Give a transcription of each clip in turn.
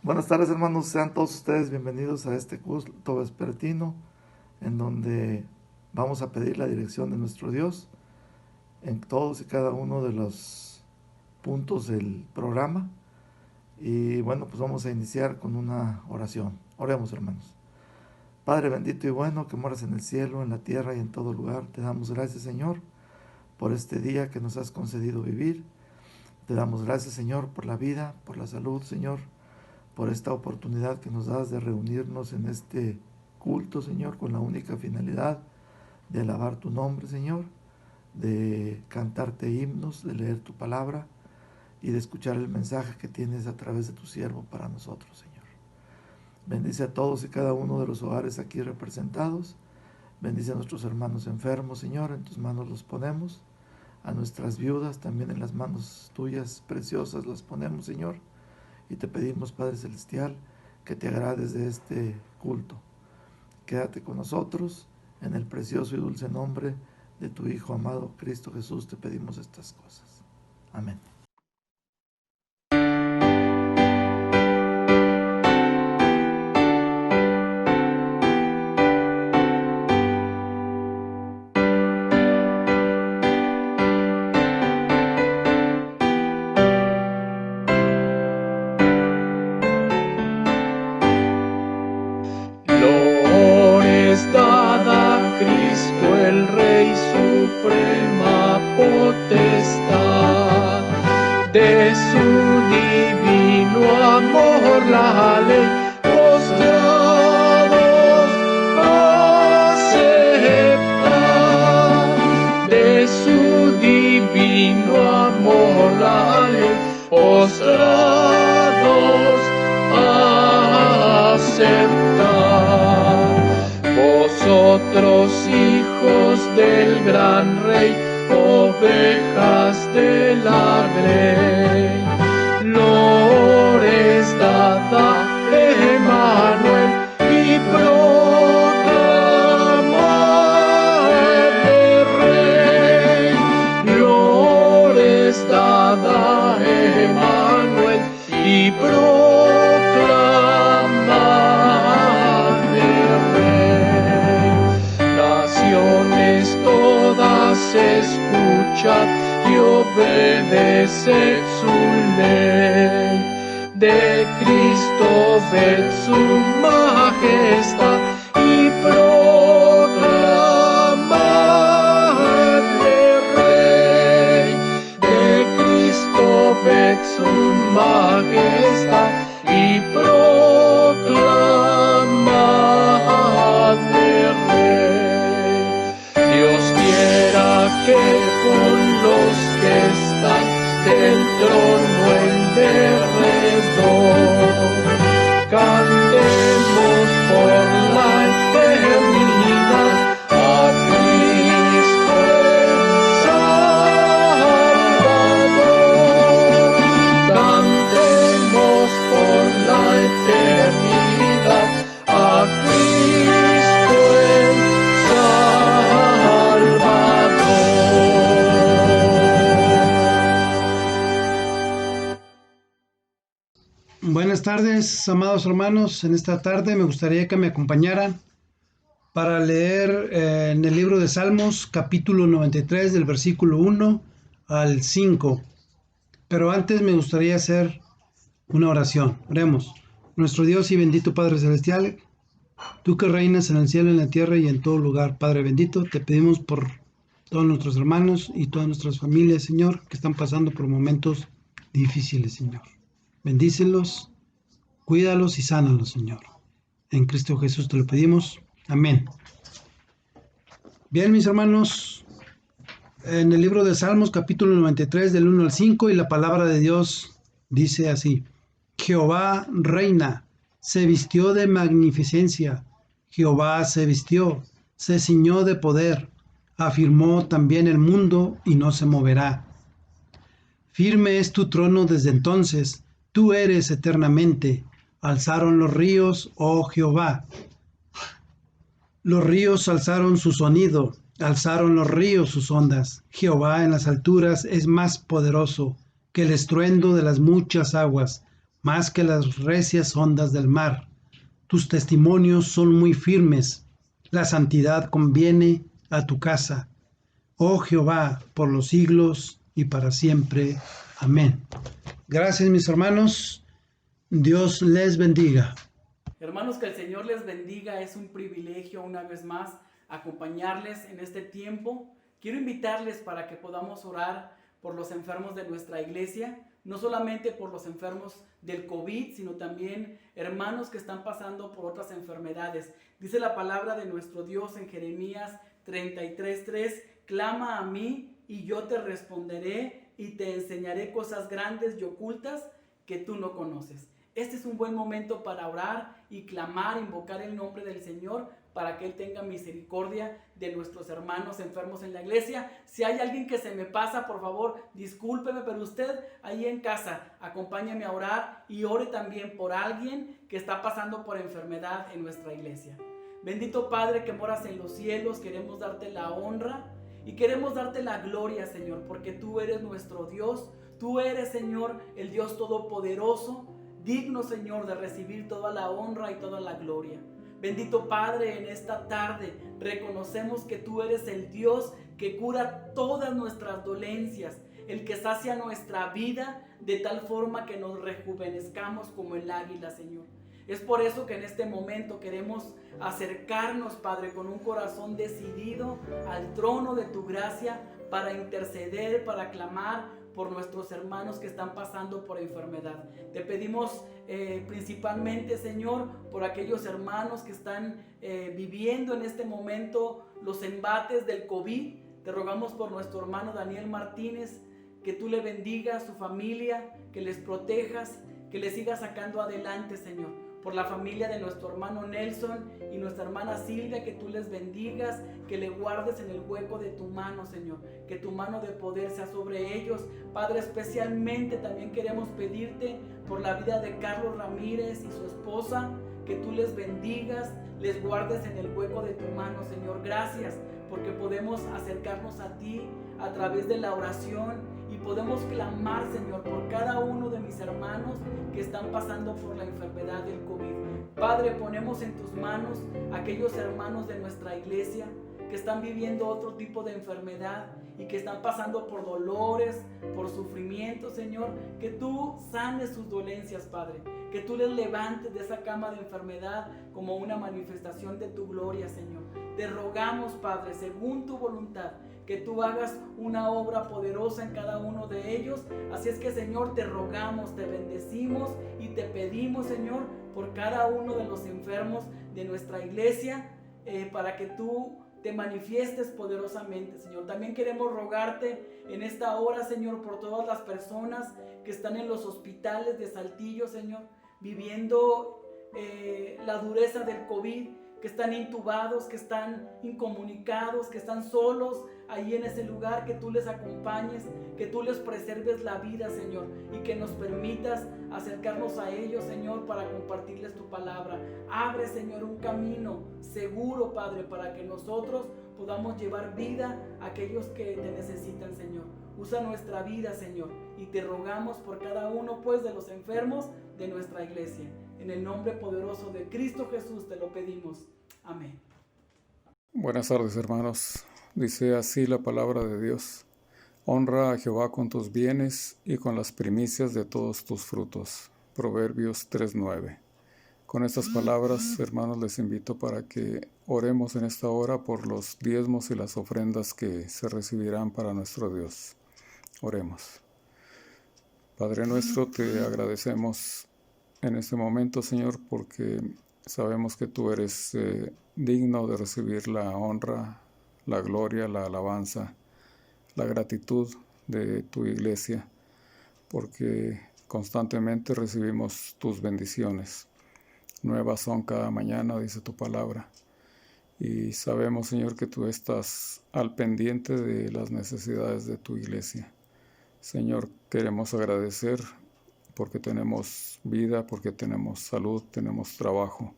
Buenas tardes, hermanos, sean todos ustedes bienvenidos a este culto vespertino en donde vamos a pedir la dirección de nuestro Dios en todos y cada uno de los puntos del programa. Y bueno, pues vamos a iniciar con una oración. Oremos, hermanos. Padre bendito y bueno, que moras en el cielo, en la tierra y en todo lugar, te damos gracias, Señor, por este día que nos has concedido vivir. Te damos gracias, Señor, por la vida, por la salud, Señor, por esta oportunidad que nos das de reunirnos en este culto, Señor, con la única finalidad de alabar tu nombre, Señor, de cantarte himnos, de leer tu palabra y de escuchar el mensaje que tienes a través de tu siervo para nosotros, Señor. Bendice a todos y cada uno de los hogares aquí representados. Bendice a nuestros hermanos enfermos, Señor, en tus manos los ponemos. A nuestras viudas también en las manos tuyas preciosas las ponemos, Señor. Y te pedimos, Padre Celestial, que te agrades de este culto. Quédate con nosotros, en el precioso y dulce nombre de tu Hijo amado, Cristo Jesús, te pedimos estas cosas. Amén. De su divino amor la ley postrados acepta. De su divino amor la ley postrados acepta. Vosotros hijos del gran rey, ovejas de la grey, lores dada Emmanuel y proclamadle rey, lores dada Emmanuel y proclamadle rey. Naciones todas escuchad y obedeced su ley. De Cristo ved su majestad y proclamadle rey. De Cristo ved su majestad y proclamadle rey. Dios quiera que con los que están del trono en derredor cantemos por la eternidad a Cristo el Salvador. Cantemos por la eternidad a Cristo el Buenas tardes, amados hermanos. En esta tarde me gustaría que me acompañaran para leer en el libro de Salmos, capítulo 93, del versículo 1 al 5. Pero antes me gustaría hacer una oración. Oremos. Nuestro Dios y bendito Padre Celestial, tú que reinas en el cielo, en la tierra y en todo lugar, Padre bendito, te pedimos por todos nuestros hermanos y todas nuestras familias, Señor, que están pasando por momentos difíciles, Señor. Bendícelos, cuídalos y sánalos, Señor. En Cristo Jesús te lo pedimos. Amén. Bien, mis hermanos, en el libro de Salmos, capítulo 93, del 1 al 5, y la palabra de Dios dice así: Jehová reina, se vistió de magnificencia. Jehová se vistió, se ciñó de poder. Afirmó también el mundo y no se moverá. Firme es tu trono desde entonces. Tú eres eternamente. Alzaron los ríos, oh Jehová. Los ríos alzaron su sonido, alzaron los ríos sus ondas. Jehová en las alturas es más poderoso que el estruendo de las muchas aguas. más que las recias ondas del mar. Tus testimonios son muy firmes. La santidad conviene a tu casa. Oh Jehová, por los siglos y para siempre. Amén. Gracias, mis hermanos. Dios les bendiga. Hermanos, que el Señor les bendiga. Es un privilegio una vez más acompañarles en este tiempo. Quiero invitarles para que podamos orar por los enfermos de nuestra iglesia, no solamente por los enfermos del COVID, sino también hermanos que están pasando por otras enfermedades. Dice la palabra de nuestro Dios en Jeremías 33:3, clama a mí y yo te responderé y te enseñaré cosas grandes y ocultas que tú no conoces. Este es un buen momento para orar y clamar, invocar el nombre del Señor para que Él tenga misericordia de nuestros hermanos enfermos en la iglesia. Si hay alguien que se me pasa, por favor, discúlpeme, pero usted ahí en casa, acompáñame a orar y ore también por alguien que está pasando por enfermedad en nuestra iglesia. Bendito Padre que moras en los cielos, queremos darte la honra y queremos darte la gloria, Señor, porque tú eres nuestro Dios. Tú eres, Señor, el Dios todopoderoso, digno, Señor, de recibir toda la honra y toda la gloria. Bendito Padre, en esta tarde reconocemos que tú eres el Dios que cura todas nuestras dolencias, el que sacia nuestra vida de tal forma que nos rejuvenezcamos como el águila, Señor. Es por eso que en este momento queremos acercarnos, Padre, con un corazón decidido al trono de tu gracia para interceder, para clamar por nuestros hermanos que están pasando por enfermedad. Te pedimos principalmente, Señor, por aquellos hermanos que están viviendo en este momento los embates del COVID. Te rogamos por nuestro hermano Daniel Martínez, que tú le bendigas, su familia, que les protejas, que les sigas sacando adelante, Señor. Por la familia de nuestro hermano Nelson y nuestra hermana Silvia, que tú les bendigas, que le guardes en el hueco de tu mano, Señor, que tu mano de poder sea sobre ellos. Padre, especialmente también queremos pedirte por la vida de Carlos Ramírez y su esposa, que tú les bendigas, les guardes en el hueco de tu mano, Señor. Gracias porque podemos acercarnos a ti a través de la oración y podemos clamar, Señor, por cada uno de mis hermanos que están pasando por la enfermedad del COVID. Padre, ponemos en tus manos aquellos hermanos de nuestra iglesia que están viviendo otro tipo de enfermedad y que están pasando por dolores, por sufrimiento, Señor. Que tú sanes sus dolencias, Padre. Que tú les levantes de esa cama de enfermedad como una manifestación de tu gloria, Señor. Te rogamos, Padre, según tu voluntad, que tú hagas una obra poderosa en cada uno de ellos. Así es que, Señor, te rogamos, te bendecimos y te pedimos, Señor, por cada uno de los enfermos de nuestra iglesia, para que tú te manifiestes poderosamente, Señor. También queremos rogarte en esta hora, Señor, por todas las personas que están en los hospitales de Saltillo, Señor, viviendo la dureza del COVID, que están intubados, que están incomunicados, que están solos ahí en ese lugar. Que tú les acompañes, que tú les preserves la vida, Señor, y que nos permitas acercarnos a ellos, Señor, para compartirles tu palabra. Abre, Señor, un camino seguro, Padre, para que nosotros podamos llevar vida a aquellos que te necesitan, Señor. Usa nuestra vida, Señor, y te rogamos por cada uno, pues, de los enfermos de nuestra iglesia. En el nombre poderoso de Cristo Jesús te lo pedimos. Amén. Buenas tardes, hermanos. Dice así la palabra de Dios: honra a Jehová con tus bienes y con las primicias de todos tus frutos. Proverbios 3:9. Con estas palabras, hermanos, les invito para que oremos en esta hora por los diezmos y las ofrendas que se recibirán para nuestro Dios. Oremos. Padre nuestro, te agradecemos en este momento, Señor, porque sabemos que tú eres digno de recibir la honra, la gloria, la alabanza, la gratitud de tu iglesia, porque constantemente recibimos tus bendiciones. Nuevas son cada mañana, dice tu palabra. Y sabemos, Señor, que tú estás al pendiente de las necesidades de tu iglesia. Señor, queremos agradecer porque tenemos vida, porque tenemos salud, tenemos trabajo,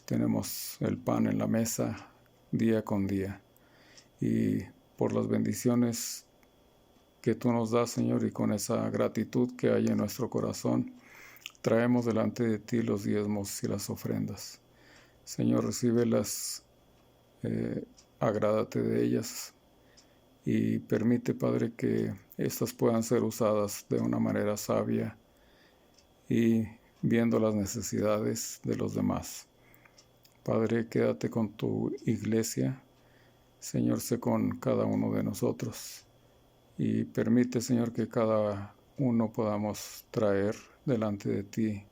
tenemos el pan en la mesa día con día. Y por las bendiciones que tú nos das, Señor, y con esa gratitud que hay en nuestro corazón, Traemos delante de ti los diezmos y las ofrendas. Señor, recíbelas, agrádate de ellas y permite, Padre, que éstas puedan ser usadas de una manera sabia y viendo las necesidades de los demás. Padre, quédate con tu iglesia. Señor, sé con cada uno de nosotros y permite, Señor, que cada uno podamos traer delante de ti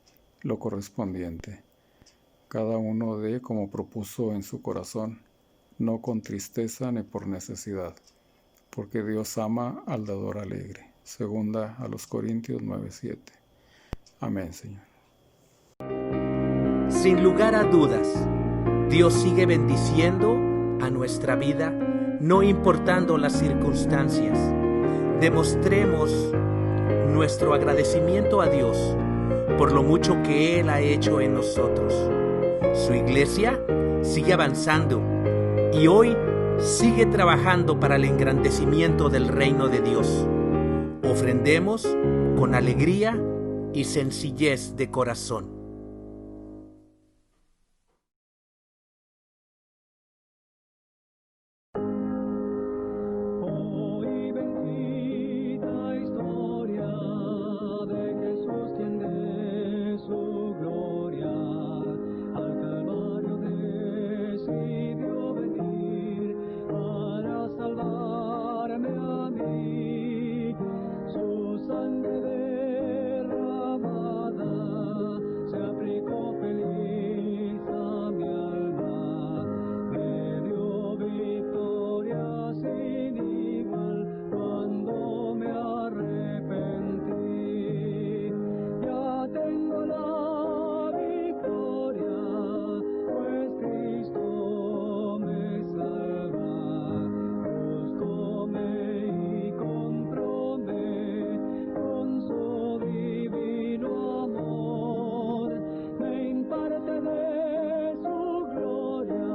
lo correspondiente. Cada uno dé como propuso en su corazón, no con tristeza ni por necesidad, porque Dios ama al dador alegre. Segunda a los Corintios 9:7. Amén, Señor. Sin lugar a dudas, Dios sigue bendiciendo a nuestra vida, no importando las circunstancias. Demostremos nuestro agradecimiento a Dios por lo mucho que Él ha hecho en nosotros. Su iglesia sigue avanzando y hoy sigue trabajando para el engrandecimiento del reino de Dios. Ofrendemos con alegría y sencillez de corazón. Hoy bendita historia de Jesús tiende su gloria, al Calvario decidió venir para salvarme a mí. Su sangre derramada se aplicó feliz a mi alma, me dio victoria sin igual cuando me arrepentí. Ya tengo la victoria, pues Cristo me salva. Búscome y compróme con su divino amor. Me imparte de su gloria,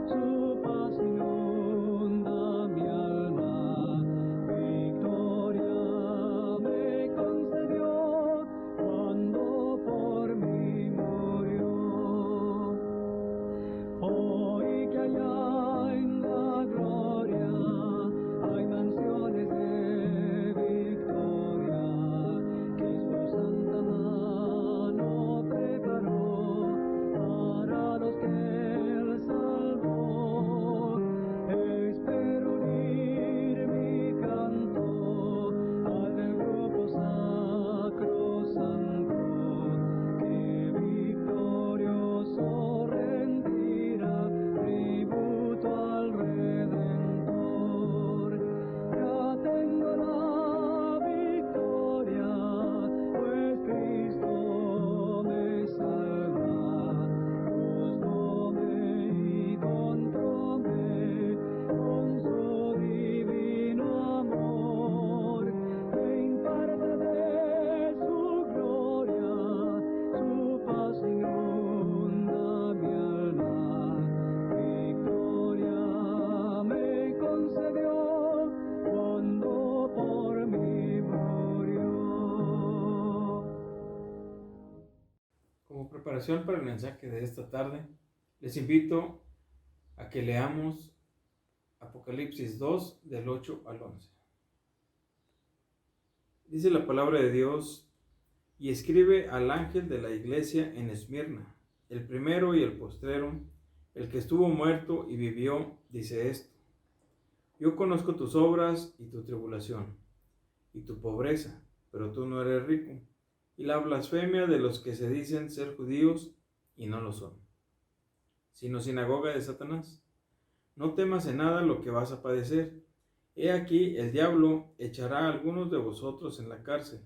su paz inunda mi alma. Victoria me concedió cuando por mí murió. Hoy que allá en la gloria hay mansiones de victoria, que su santa mano preparó para los que Él salvó. Espero unir mi canto al del grupo sacrosanto, que victorioso rendirá tributo al Redentor. Ya tengo la victoria, pues Cristo me salva. Búscome y compróme con su divino amor. Me imparte de su gloria, su paz inunda mi alma. Victoria me concedió cuando por mí murió. Como preparación para el mensaje de esta tarde, les invito a que leamos Apocalipsis 2 del 8 al 11. Dice la palabra de Dios: y escribe al ángel de la iglesia en Esmirna, el primero y el postrero, el que estuvo muerto y vivió, dice esto: yo conozco tus obras y tu tribulación, y tu pobreza, pero tú no eres rico, y la blasfemia de los que se dicen ser judíos y no lo son, sino sinagoga de Satanás. No temas en nada lo que vas a padecer. He aquí, el diablo echará a algunos de vosotros en la cárcel,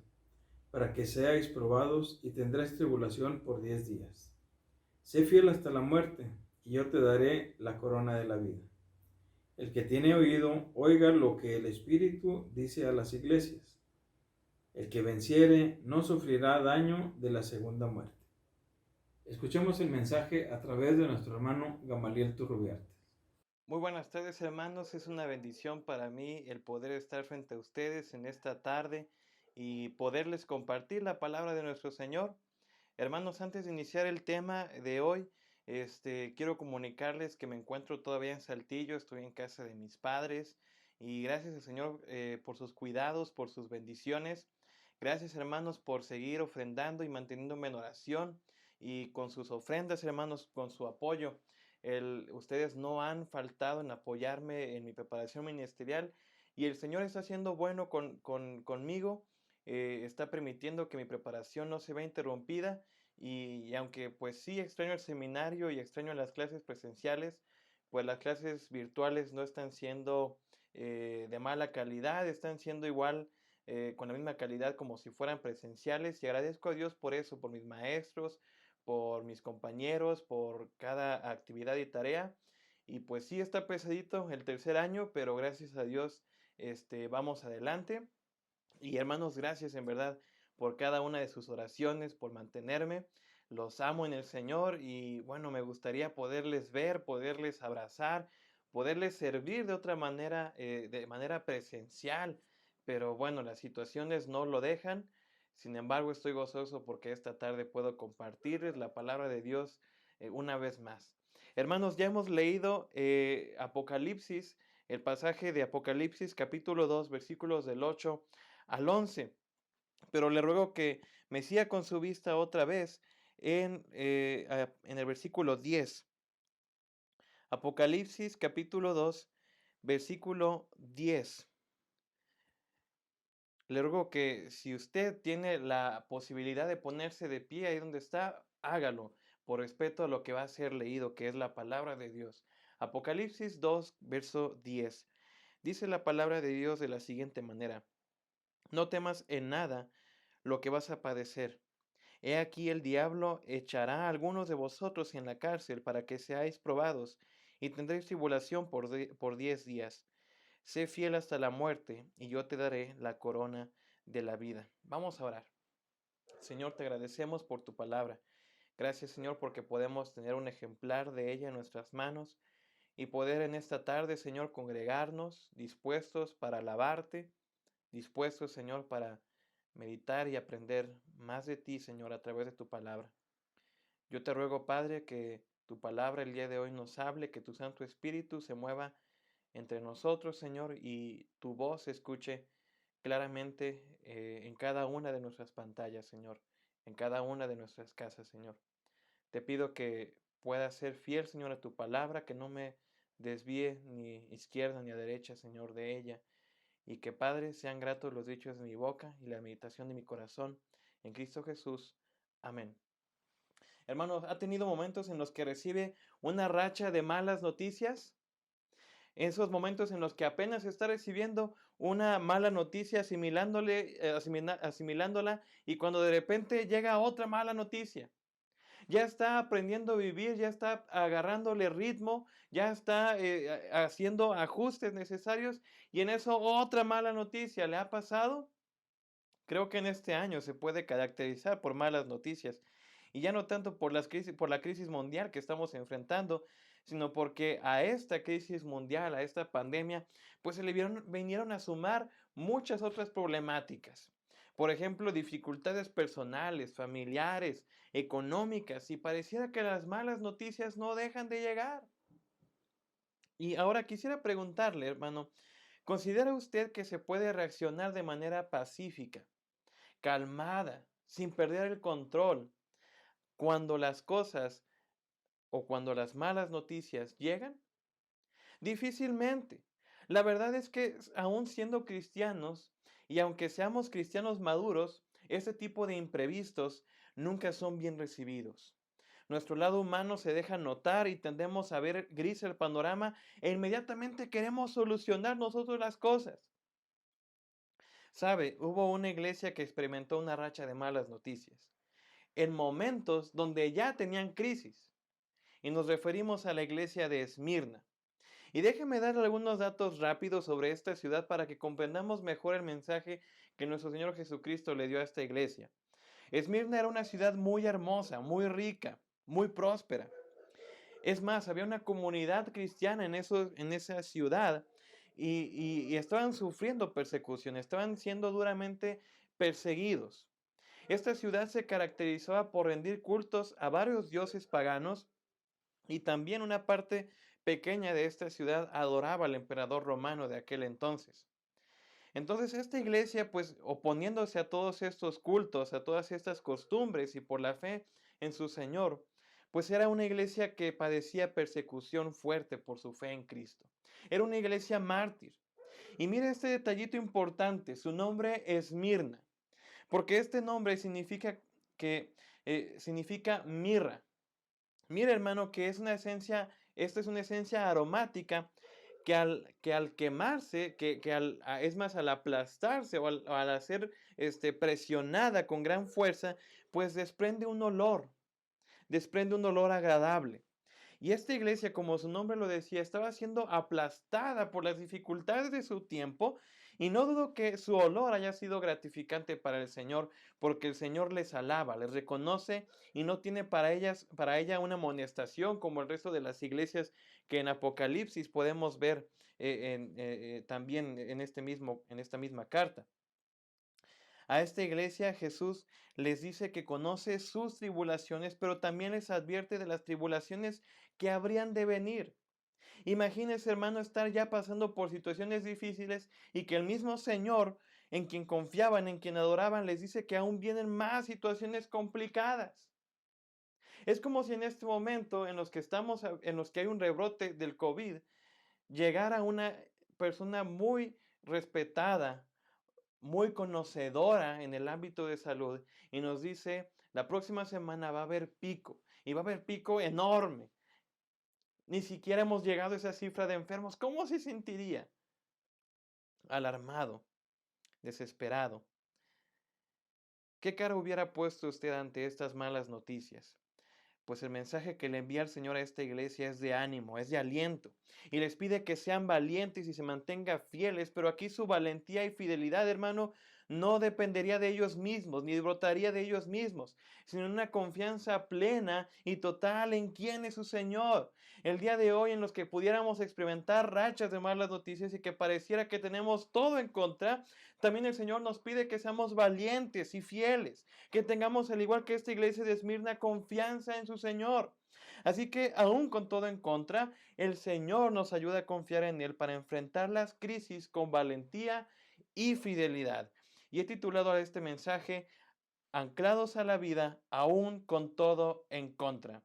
para que seáis probados, y tendréis tribulación por 10 días. Sé fiel hasta la muerte, y yo te daré la corona de la vida. El que tiene oído, oiga lo que el Espíritu dice a las iglesias. El que venciere no sufrirá daño de la segunda muerte. Escuchemos el mensaje a través de nuestro hermano Gamaliel Turrubiarte. Muy buenas tardes, hermanos. Es una bendición para mí el poder estar frente a ustedes en esta tarde y poderles compartir la palabra de nuestro Señor. Hermanos, antes de iniciar el tema de hoy, quiero comunicarles que me encuentro todavía en Saltillo, estoy en casa de mis padres y gracias al Señor por sus cuidados, por sus bendiciones. Gracias, hermanos, por seguir ofrendando y manteniéndome en oración y con sus ofrendas, hermanos, con su apoyo. Ustedes no han faltado en apoyarme en mi preparación ministerial y el Señor está siendo bueno conmigo. Está permitiendo que mi preparación no se vea interrumpida y aunque pues sí extraño el seminario y extraño las clases presenciales, pues las clases virtuales no están siendo de mala calidad, están siendo igual con la misma calidad como si fueran presenciales y agradezco a Dios por eso, por mis maestros, por mis compañeros, por cada actividad y tarea. Y pues sí está pesadito el tercer año, pero gracias a Dios vamos adelante. Y hermanos, gracias en verdad por cada una de sus oraciones, por mantenerme. Los amo en el Señor y bueno, me gustaría poderles ver, poderles abrazar, poderles servir de otra manera, de manera presencial. Pero bueno, las situaciones no lo dejan. Sin embargo, estoy gozoso porque esta tarde puedo compartirles la palabra de Dios una vez más. Hermanos, ya hemos leído Apocalipsis, el pasaje de Apocalipsis capítulo 2, versículos del 8 al 11. Pero le ruego que me siga con su vista otra vez en el versículo 10. Apocalipsis capítulo 2, versículo 10. Le ruego que si usted tiene la posibilidad de ponerse de pie ahí donde está, hágalo, por respeto a lo que va a ser leído, que es la palabra de Dios. Apocalipsis 2, verso 10. Dice la palabra de Dios de la siguiente manera: no temas en nada lo que vas a padecer. He aquí el diablo echará a algunos de vosotros en la cárcel para que seáis probados, y tendréis tribulación por 10 días. Sé fiel hasta la muerte, y yo te daré la corona de la vida. Vamos a orar. Señor, te agradecemos por tu palabra. Gracias, Señor, porque podemos tener un ejemplar de ella en nuestras manos y poder en esta tarde, Señor, congregarnos dispuestos para alabarte, dispuestos, Señor, para meditar y aprender más de ti, Señor, a través de tu palabra. Yo te ruego, Padre, que tu palabra el día de hoy nos hable, que tu Santo Espíritu se mueva entre nosotros, Señor, y tu voz se escuche claramente en cada una de nuestras pantallas, Señor, en cada una de nuestras casas, Señor. Te pido que pueda ser fiel, Señor, a tu palabra, que no me desvíe ni izquierda ni a derecha, Señor, de ella, y que, Padre, sean gratos los dichos de mi boca y la meditación de mi corazón. En Cristo Jesús. Amén. Hermanos, ¿ha tenido momentos en los que recibe una racha de malas noticias? Esos momentos en los que apenas está recibiendo una mala noticia, asimilándola, y cuando de repente llega otra mala noticia. Ya está aprendiendo a vivir, ya está agarrándole ritmo, ya está haciendo ajustes necesarios, y en eso otra mala noticia. ¿Le ha pasado? Creo que en este año se puede caracterizar por malas noticias. Y ya no tanto por la crisis mundial que estamos enfrentando, sino porque a esta crisis mundial, a esta pandemia, pues se le vinieron a sumar muchas otras problemáticas. Por ejemplo, dificultades personales, familiares, económicas, y pareciera que las malas noticias no dejan de llegar. Y ahora quisiera preguntarle, hermano, ¿considera usted que se puede reaccionar de manera pacífica, calmada, sin perder el control, cuando las cosas o cuando las malas noticias llegan? Difícilmente. La verdad es que aún siendo cristianos, y aunque seamos cristianos maduros, este tipo de imprevistos nunca son bien recibidos. Nuestro lado humano se deja notar y tendemos a ver gris el panorama e inmediatamente queremos solucionar nosotros las cosas. Sabe, hubo una iglesia que experimentó una racha de malas noticias en momentos donde ya tenían crisis. Y nos referimos a la iglesia de Esmirna. Y déjeme dar algunos datos rápidos sobre esta ciudad para que comprendamos mejor el mensaje que nuestro Señor Jesucristo le dio a esta iglesia. Esmirna era una ciudad muy hermosa, muy rica, muy próspera. Es más, había una comunidad cristiana en esa ciudad y estaban sufriendo persecución, estaban siendo duramente perseguidos. Esta ciudad se caracterizaba por rendir cultos a varios dioses paganos y también una parte pequeña de esta ciudad adoraba al emperador romano de aquel entonces. Entonces esta iglesia, pues oponiéndose a todos estos cultos, a todas estas costumbres y por la fe en su Señor, pues era una iglesia que padecía persecución fuerte por su fe en Cristo. Era una iglesia mártir. Y mire este detallito importante, su nombre es Esmirna, porque este nombre significa significa mirra. Mira, hermano, que es una esencia, esta es una esencia aromática que al quemarse, es más, al aplastarse o al hacer presionada con gran fuerza, pues desprende un olor agradable. Y esta iglesia, como su nombre lo decía, estaba siendo aplastada por las dificultades de su tiempo, y no dudo que su olor haya sido gratificante para el Señor, porque el Señor les alaba, les reconoce y no tiene para ella una amonestación como el resto de las iglesias que en Apocalipsis podemos ver también en esta misma carta. A esta iglesia Jesús les dice que conoce sus tribulaciones, pero también les advierte de las tribulaciones que habrían de venir. Imagínense, hermano, estar ya pasando por situaciones difíciles y que el mismo Señor, en quien confiaban, en quien adoraban, les dice que aún vienen más situaciones complicadas. Es como si en este momento en los que hay un rebrote del COVID, llegara una persona muy respetada, muy conocedora en el ámbito de salud y nos dice, la próxima semana va a haber pico y va a haber pico enorme. Ni siquiera hemos llegado a esa cifra de enfermos. ¿Cómo se sentiría? Alarmado, desesperado. ¿Qué cara hubiera puesto usted ante estas malas noticias? Pues el mensaje que le envía el Señor a esta iglesia es de ánimo, es de aliento. Y les pide que sean valientes y se mantengan fieles. Pero aquí su valentía y fidelidad, hermano, no dependería de ellos mismos, ni brotaría de ellos mismos, sino en una confianza plena y total en quién es su Señor. El día de hoy en los que pudiéramos experimentar rachas de malas noticias y que pareciera que tenemos todo en contra, también el Señor nos pide que seamos valientes y fieles, que tengamos, al igual que esta iglesia de Esmirna, confianza en su Señor. Así que aún con todo en contra, el Señor nos ayuda a confiar en Él para enfrentar las crisis con valentía y fidelidad. Y he titulado a este mensaje, Anclados a la vida, aún con todo en contra.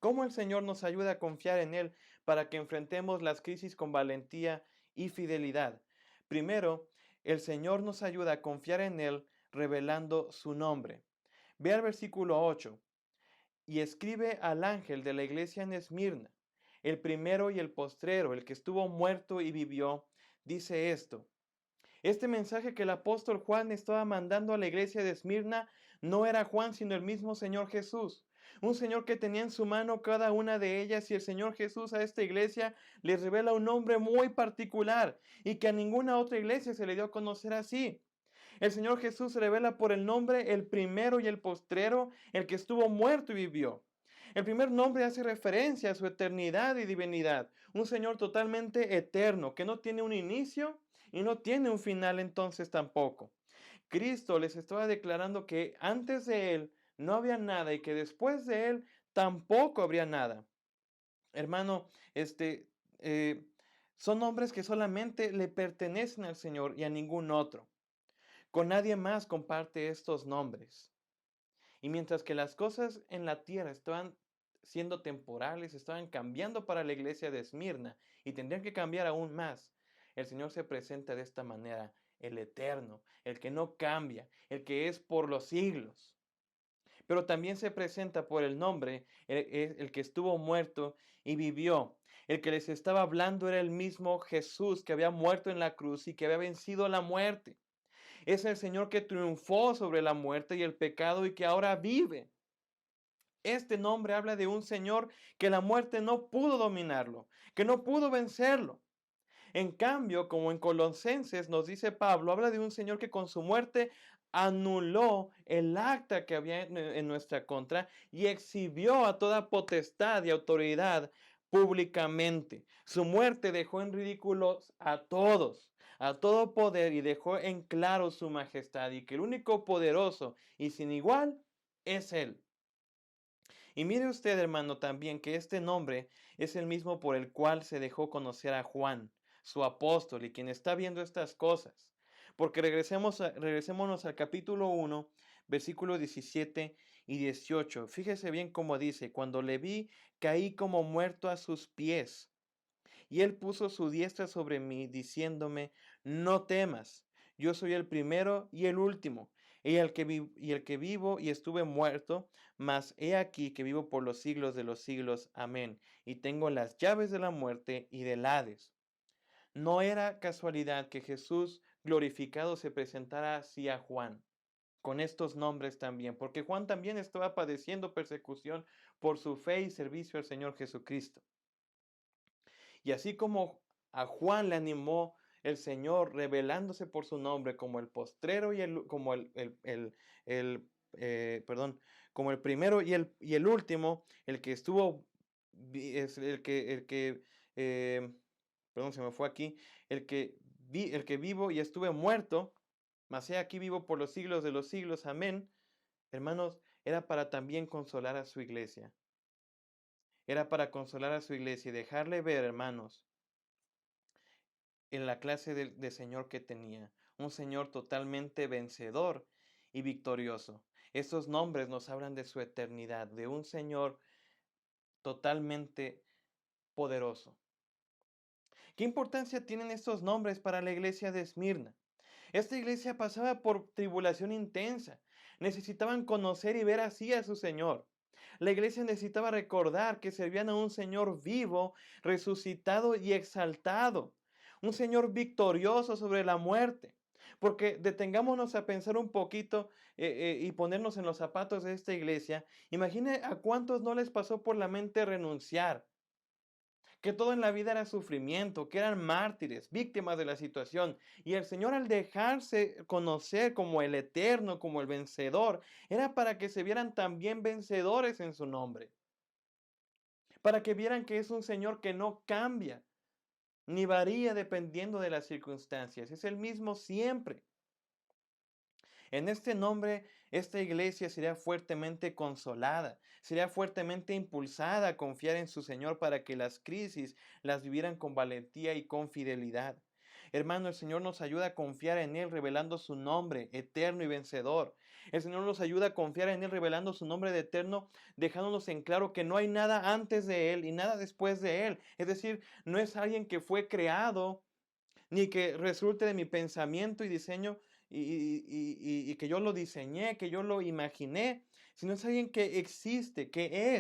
¿Cómo el Señor nos ayuda a confiar en Él para que enfrentemos las crisis con valentía y fidelidad? Primero, el Señor nos ayuda a confiar en Él revelando su nombre. Ve al versículo 8. Y escribe al ángel de la iglesia en Esmirna, el primero y el postrero, el que estuvo muerto y vivió, dice esto. Este mensaje que el apóstol Juan estaba mandando a la iglesia de Esmirna no era Juan, sino el mismo Señor Jesús. Un Señor que tenía en su mano cada una de ellas, y el Señor Jesús a esta iglesia les revela un nombre muy particular y que a ninguna otra iglesia se le dio a conocer así. El Señor Jesús se revela por el nombre el primero y el postrero, el que estuvo muerto y vivió. El primer nombre hace referencia a su eternidad y divinidad. Un Señor totalmente eterno, que no tiene un inicio y no tiene un final entonces tampoco. Cristo les estaba declarando que antes de Él no había nada y que después de Él tampoco habría nada. Hermano, son nombres que solamente le pertenecen al Señor y a ningún otro. Con nadie más comparte estos nombres. Y mientras que las cosas en la tierra estaban siendo temporales, estaban cambiando para la iglesia de Esmirna y tendrían que cambiar aún más, el Señor se presenta de esta manera, el eterno, el que no cambia, el que es por los siglos. Pero también se presenta por el nombre, el que estuvo muerto y vivió. El que les estaba hablando era el mismo Jesús que había muerto en la cruz y que había vencido la muerte. Es el Señor que triunfó sobre la muerte y el pecado y que ahora vive. Este nombre habla de un Señor que la muerte no pudo dominarlo, que no pudo vencerlo. En cambio, como en Colosenses nos dice Pablo, habla de un Señor que con su muerte anuló el acta que había en nuestra contra y exhibió a toda potestad y autoridad públicamente. Su muerte dejó en ridículo a todos, a todo poder y dejó en claro su majestad y que el único poderoso y sin igual es Él. Y mire usted, hermano, también que este nombre es el mismo por el cual se dejó conocer a Juan, su apóstol, y quien está viendo estas cosas. Porque regresémonos al capítulo 1, versículos 17 y 18. Fíjese bien cómo dice: cuando le vi, caí como muerto a sus pies. Y él puso su diestra sobre mí, diciéndome: no temas, yo soy el primero y el último, y el que vivo y estuve muerto, mas he aquí que vivo por los siglos de los siglos. Amén. Y tengo las llaves de la muerte y del Hades. No era casualidad que Jesús glorificado se presentara así a Juan, con estos nombres también, porque Juan también estaba padeciendo persecución por su fe y servicio al Señor Jesucristo. Y así como a Juan le animó el Señor revelándose por su nombre como el postrero y como como el primero y el último, el que estuvo, es perdón, se me fue aquí, el que vivo y estuve muerto, mas he aquí vivo por los siglos de los siglos. Amén. Hermanos, era para también consolar a su iglesia. Era para consolar a su iglesia y dejarle ver, hermanos, en la clase de Señor que tenía. Un Señor totalmente vencedor y victorioso. Estos nombres nos hablan de su eternidad, de un Señor totalmente poderoso. ¿Qué importancia tienen estos nombres para la iglesia de Esmirna? Esta iglesia pasaba por tribulación intensa. Necesitaban conocer y ver así a su Señor. La iglesia necesitaba recordar que servían a un Señor vivo, resucitado y exaltado. Un Señor victorioso sobre la muerte. Porque detengámonos a pensar un poquito y ponernos en los zapatos de esta iglesia. Imagine a cuántos no les pasó por la mente renunciar, que todo en la vida era sufrimiento, que eran mártires, víctimas de la situación. Y el Señor, al dejarse conocer como el eterno, como el vencedor, era para que se vieran también vencedores en su nombre. Para que vieran que es un Señor que no cambia, ni varía dependiendo de las circunstancias. Es el mismo siempre. En este nombre, esta iglesia sería fuertemente consolada, sería fuertemente impulsada a confiar en su Señor para que las crisis las vivieran con valentía y con fidelidad. Hermano, el Señor nos ayuda a confiar en Él revelando su nombre eterno y vencedor. El Señor nos ayuda a confiar en Él revelando su nombre de eterno, dejándonos en claro que no hay nada antes de Él y nada después de Él. Es decir, no es alguien que fue creado ni que resulte de mi pensamiento y diseño y que yo lo diseñé, que yo lo imaginé, sino es alguien que existe, que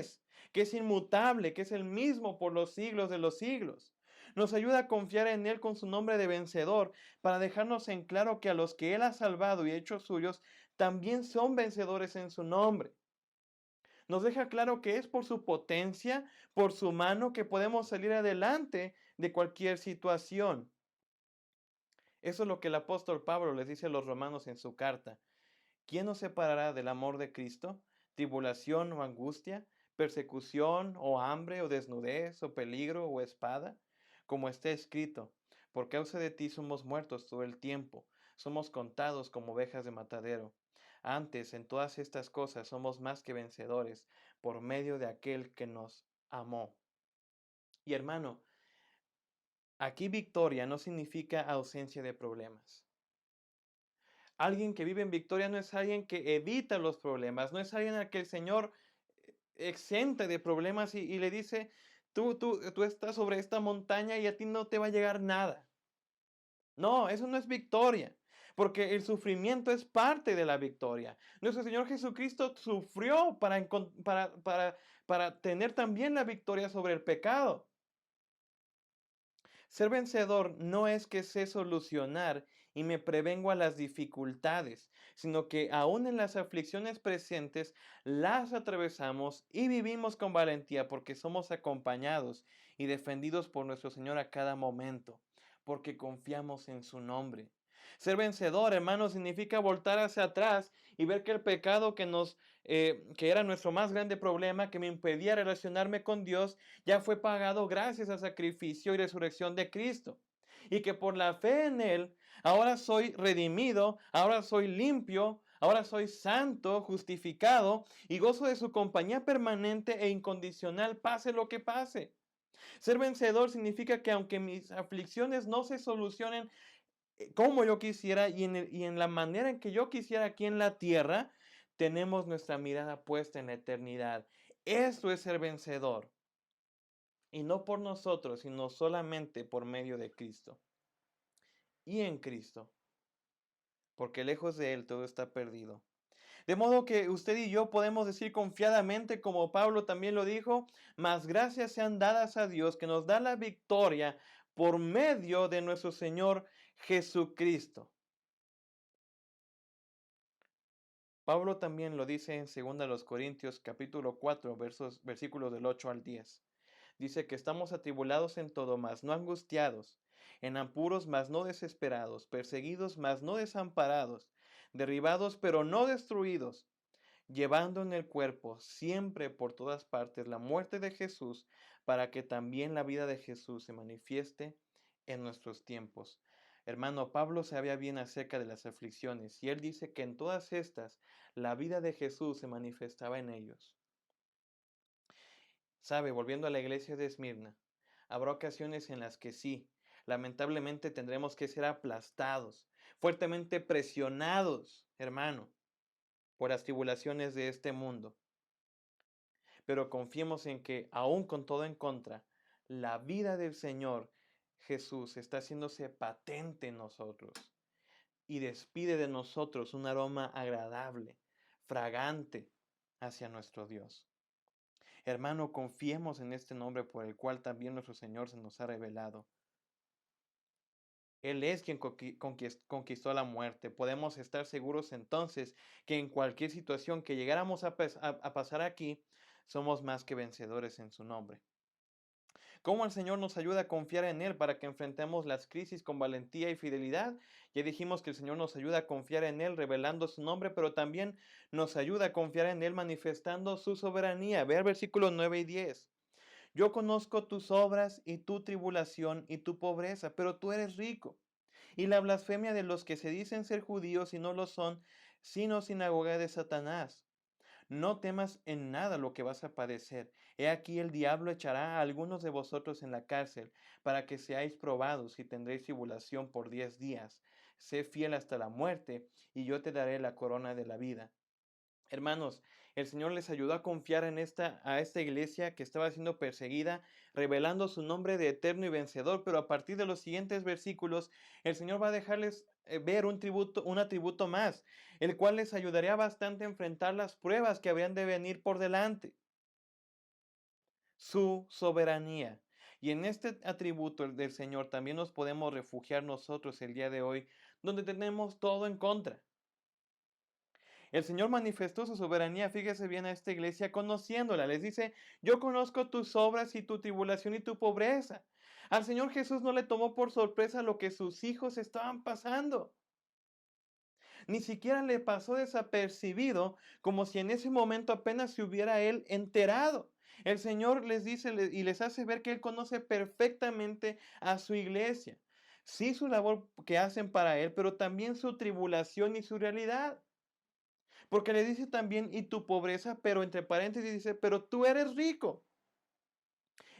es inmutable, que es el mismo por los siglos de los siglos. Nos ayuda a confiar en Él con su nombre de vencedor, para dejarnos en claro que a los que Él ha salvado y hecho suyos, también son vencedores en su nombre. Nos deja claro que es por su potencia, por su mano, que podemos salir adelante de cualquier situación. Eso es lo que el apóstol Pablo les dice a los romanos en su carta. ¿Quién nos separará del amor de Cristo? ¿Tribulación o angustia? ¿Persecución o hambre o desnudez o peligro o espada? Como está escrito, por causa de ti somos muertos todo el tiempo, somos contados como ovejas de matadero. Antes, en todas estas cosas somos más que vencedores por medio de aquel que nos amó. Y hermano, aquí victoria no significa ausencia de problemas. Alguien que vive en victoria no es alguien que evita los problemas, no es alguien al que el Señor exenta de problemas y le dice, tú estás sobre esta montaña y a ti no te va a llegar nada. No, eso no es victoria, porque el sufrimiento es parte de la victoria. Nuestro Señor Jesucristo sufrió para tener también la victoria sobre el pecado. Ser vencedor no es que sé solucionar y me prevengo a las dificultades, sino que aún en las aflicciones presentes las atravesamos y vivimos con valentía porque somos acompañados y defendidos por nuestro Señor a cada momento, porque confiamos en su nombre. Ser vencedor, hermano, significa voltar hacia atrás y ver que el pecado que era nuestro más grande problema, que me impedía relacionarme con Dios, ya fue pagado gracias al sacrificio y resurrección de Cristo. y que por la fe en Él, ahora soy redimido, ahora soy limpio, ahora soy santo, justificado y gozo de su compañía permanente e incondicional, pase lo que pase. Ser vencedor significa que aunque mis aflicciones no se solucionen como yo quisiera y en la manera en que yo quisiera aquí en la tierra, tenemos nuestra mirada puesta en la eternidad. Eso es ser vencedor. Y no por nosotros, sino solamente por medio de Cristo. Y en Cristo. Porque lejos de Él todo está perdido. De modo que usted y yo podemos decir confiadamente, como Pablo también lo dijo, mas gracias sean dadas a Dios que nos da la victoria por medio de nuestro Señor Jesucristo. Pablo también lo dice en 2 Corintios capítulo 4, versículos del 8 al 10. Dice que estamos atribulados en todo, mas no angustiados, en apuros, mas no desesperados, perseguidos, mas no desamparados, derribados, pero no destruidos, llevando en el cuerpo siempre por todas partes la muerte de Jesús, para que también la vida de Jesús se manifieste en nuestros tiempos. Hermano, Pablo sabía bien acerca de las aflicciones y él dice que en todas estas la vida de Jesús se manifestaba en ellos. Sabe, volviendo a la iglesia de Esmirna, habrá ocasiones en las que sí, lamentablemente tendremos que ser aplastados, fuertemente presionados, hermano, por las tribulaciones de este mundo. Pero confiemos en que, aún con todo en contra, la vida del Señor Jesús está haciéndose patente en nosotros y despide de nosotros un aroma agradable, fragante hacia nuestro Dios. Hermano, confiemos en este nombre por el cual también nuestro Señor se nos ha revelado. Él es quien conquistó la muerte. Podemos estar seguros entonces que en cualquier situación que llegáramos a pasar aquí, somos más que vencedores en su nombre. ¿Cómo el Señor nos ayuda a confiar en Él para que enfrentemos las crisis con valentía y fidelidad? Ya dijimos que el Señor nos ayuda a confiar en Él revelando su nombre, pero también nos ayuda a confiar en Él manifestando su soberanía. Ve al versículo 9 y 10. Yo conozco tus obras y tu tribulación y tu pobreza, pero tú eres rico. Y la blasfemia de los que se dicen ser judíos y no lo son, sino sinagoga de Satanás. No temas en nada lo que vas a padecer. He aquí el diablo echará a algunos de vosotros en la cárcel, para que seáis probados y tendréis tribulación por 10 días. Sé fiel hasta la muerte, y yo te daré la corona de la vida. Hermanos, el Señor les ayudó a confiar a esta iglesia que estaba siendo perseguida, revelando su nombre de eterno y vencedor, pero a partir de los siguientes versículos, el Señor va a dejarles ver un atributo más, el cual les ayudaría bastante a enfrentar las pruebas que habrían de venir por delante. Su soberanía. Y en este atributo del Señor también nos podemos refugiar nosotros el día de hoy, donde tenemos todo en contra. El Señor manifestó su soberanía, fíjese bien, a esta iglesia conociéndola. Les dice, yo conozco tus obras y tu tribulación y tu pobreza. Al Señor Jesús no le tomó por sorpresa lo que sus hijos estaban pasando. Ni siquiera le pasó desapercibido, como si en ese momento apenas se hubiera él enterado. El Señor les dice y les hace ver que Él conoce perfectamente a su iglesia. Sí, su labor que hacen para Él, pero también su tribulación y su realidad. Porque le dice también, y tu pobreza, pero entre paréntesis dice, pero tú eres rico.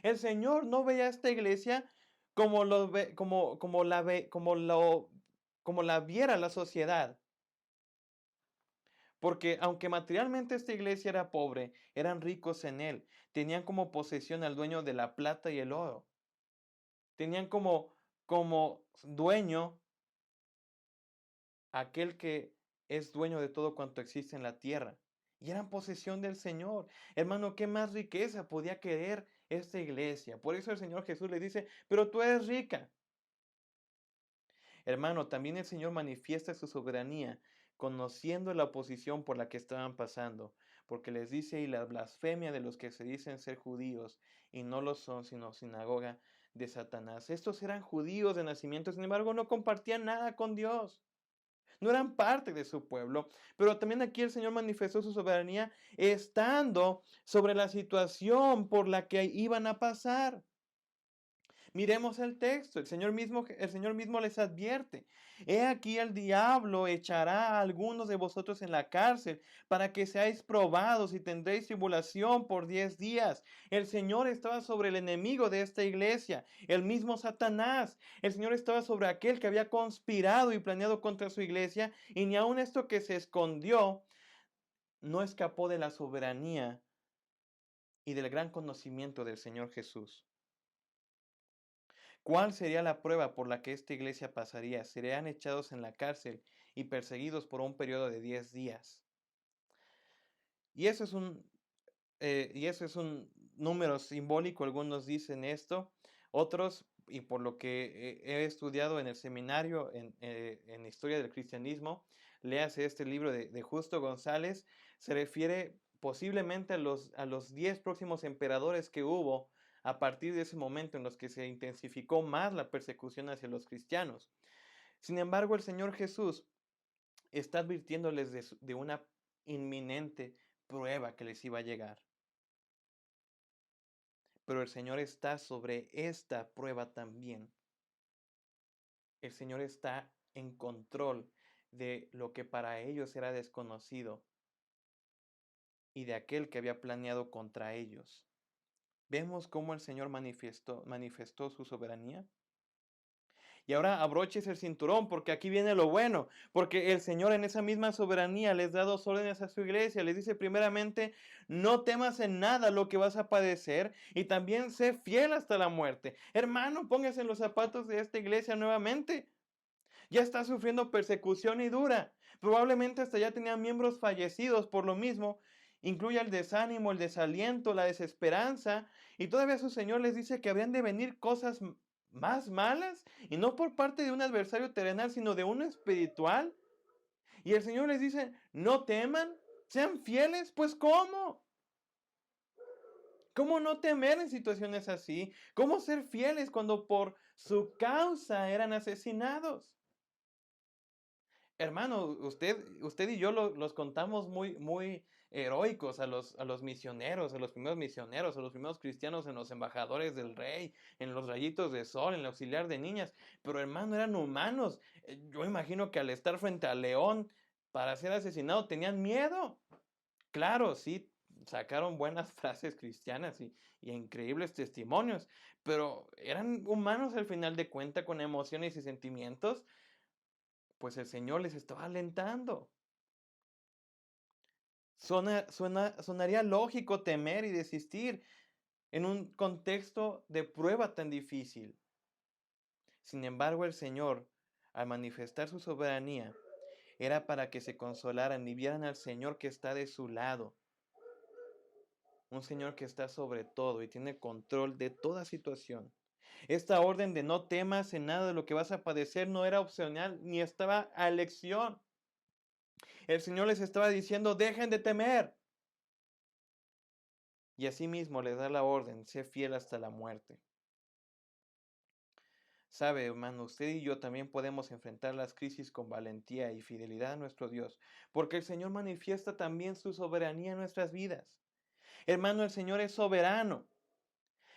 El Señor no veía a esta iglesia como la viera la sociedad. Porque aunque materialmente esta iglesia era pobre, eran ricos en Él. Tenían como posesión al dueño de la plata y el oro. Tenían como dueño aquel que es dueño de todo cuanto existe en la tierra. Y eran posesión del Señor. Hermano, ¿qué más riqueza podía querer esta iglesia? Por eso el Señor Jesús le dice, pero tú eres rica. Hermano, también el Señor manifiesta su soberanía, conociendo la oposición por la que estaban pasando. Porque les dice, y la blasfemia de los que se dicen ser judíos, y no lo son, sino sinagoga de Satanás. Estos eran judíos de nacimiento, sin embargo, no compartían nada con Dios. No eran parte de su pueblo, pero también aquí el Señor manifestó su soberanía estando sobre la situación por la que iban a pasar. Miremos el texto. El Señor mismo les advierte. He aquí el diablo echará a algunos de vosotros en la cárcel para que seáis probados y tendréis tribulación por 10 días. El Señor estaba sobre el enemigo de esta iglesia, el mismo Satanás. El Señor estaba sobre aquel que había conspirado y planeado contra su iglesia, y ni aun esto que se escondió no escapó de la soberanía y del gran conocimiento del Señor Jesús. ¿Cuál sería la prueba por la que esta iglesia pasaría? Serían echados en la cárcel y perseguidos por un periodo de 10 días. Y eso es un número simbólico, algunos dicen esto, otros, y por lo que he estudiado en el seminario en Historia del Cristianismo, léase este libro de Justo González, se refiere posiblemente a los 10 próximos emperadores que hubo a partir de ese momento en los que se intensificó más la persecución hacia los cristianos. Sin embargo, el Señor Jesús está advirtiéndoles de una inminente prueba que les iba a llegar. Pero el Señor está sobre esta prueba también. El Señor está en control de lo que para ellos era desconocido y de aquel que había planeado contra ellos. ¿Vemos cómo el Señor manifestó su soberanía? Y ahora abróchese el cinturón, porque aquí viene lo bueno, porque el Señor en esa misma soberanía les da 2 órdenes a su iglesia. Les dice primeramente, no temas en nada lo que vas a padecer, y también sé fiel hasta la muerte. Hermano, póngase en los zapatos de esta iglesia nuevamente. Ya está sufriendo persecución y dura. Probablemente hasta ya tenía miembros fallecidos por lo mismo. Incluye el desánimo, el desaliento, la desesperanza. Y todavía su Señor les dice que habrían de venir cosas más malas. Y no por parte de un adversario terrenal, sino de uno espiritual. Y el Señor les dice, no teman, sean fieles. Pues ¿cómo? ¿Cómo no temer en situaciones así? ¿Cómo ser fieles cuando por su causa eran asesinados? Hermano, usted y yo los contamos muy heroicos a los misioneros, a los primeros misioneros, a los primeros cristianos en los embajadores del rey, en los rayitos de sol, en el auxiliar de niñas. Pero hermano, eran humanos. Yo imagino que al estar frente al león para ser asesinado tenían miedo. Claro, sí, sacaron buenas frases cristianas y increíbles testimonios, pero eran humanos al final de cuentas con emociones y sentimientos. Pues el Señor les estaba alentando. Sonaría lógico temer y desistir en un contexto de prueba tan difícil. Sin embargo, el Señor, al manifestar su soberanía, era para que se consolaran y vieran al Señor que está de su lado. Un Señor que está sobre todo y tiene control de toda situación. Esta orden de no temas en nada de lo que vas a padecer no era opcional ni estaba a elección. El Señor les estaba diciendo, dejen de temer. Y asimismo les da la orden, sé fiel hasta la muerte. Sabe, hermano, usted y yo también podemos enfrentar las crisis con valentía y fidelidad a nuestro Dios, porque el Señor manifiesta también su soberanía en nuestras vidas. Hermano, el Señor es soberano.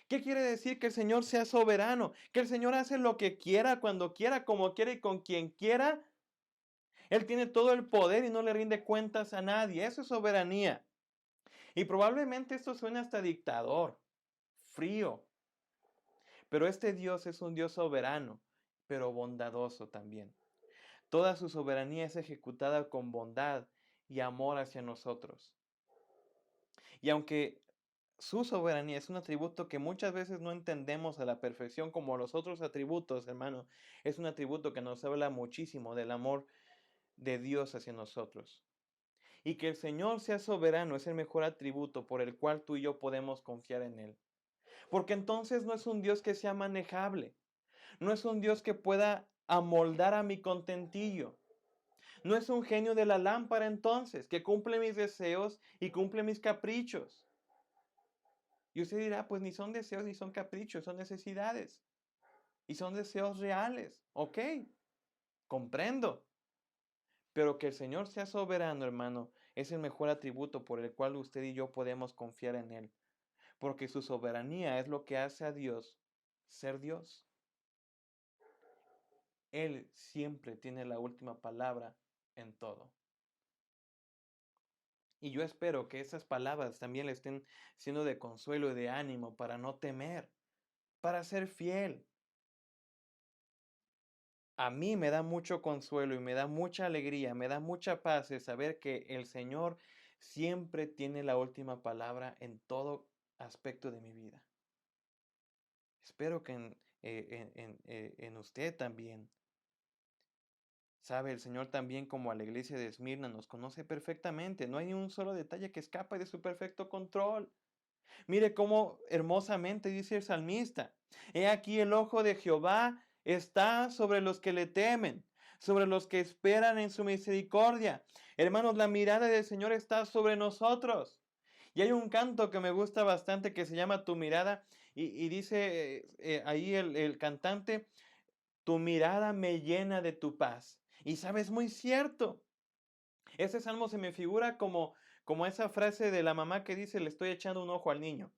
¿Qué quiere decir que el Señor sea soberano? Que el Señor hace lo que quiera, cuando quiera, como quiera y con quien quiera. Él tiene todo el poder y no le rinde cuentas a nadie. Eso es soberanía. Y probablemente esto suena hasta dictador, frío. Pero este Dios es un Dios soberano, pero bondadoso también. Toda su soberanía es ejecutada con bondad y amor hacia nosotros. Y aunque su soberanía es un atributo que muchas veces no entendemos a la perfección como los otros atributos, hermano, es un atributo que nos habla muchísimo del amor de Dios hacia nosotros. Y que el Señor sea soberano es el mejor atributo por el cual tú y yo podemos confiar en Él. Porque entonces no es un Dios que sea manejable. No es un Dios que pueda amoldar a mi contentillo. No es un genio de la lámpara entonces, que cumple mis deseos y cumple mis caprichos. Y usted dirá, pues ni son deseos ni son caprichos, son necesidades. Y son deseos reales. Ok, comprendo. Pero que el Señor sea soberano, hermano, es el mejor atributo por el cual usted y yo podemos confiar en Él. Porque su soberanía es lo que hace a Dios ser Dios. Él siempre tiene la última palabra en todo. Y yo espero que esas palabras también le estén siendo de consuelo y de ánimo para no temer, para ser fiel. A mí me da mucho consuelo y me da mucha alegría, me da mucha paz el saber que el Señor siempre tiene la última palabra en todo aspecto de mi vida. Espero que en usted también. Sabe, el Señor también, como a la iglesia de Esmirna, nos conoce perfectamente. No hay ni un solo detalle que escape de su perfecto control. Mire cómo hermosamente dice el salmista: He aquí el ojo de Jehová está sobre los que le temen, sobre los que esperan en su misericordia. Hermanos, la mirada del Señor está sobre nosotros. Y hay un canto que me gusta bastante que se llama Tu mirada, y dice ahí el cantante: Tu mirada me llena de tu paz. Y sabes, muy cierto. Ese salmo se me figura como esa frase de la mamá que dice: le estoy echando un ojo al niño.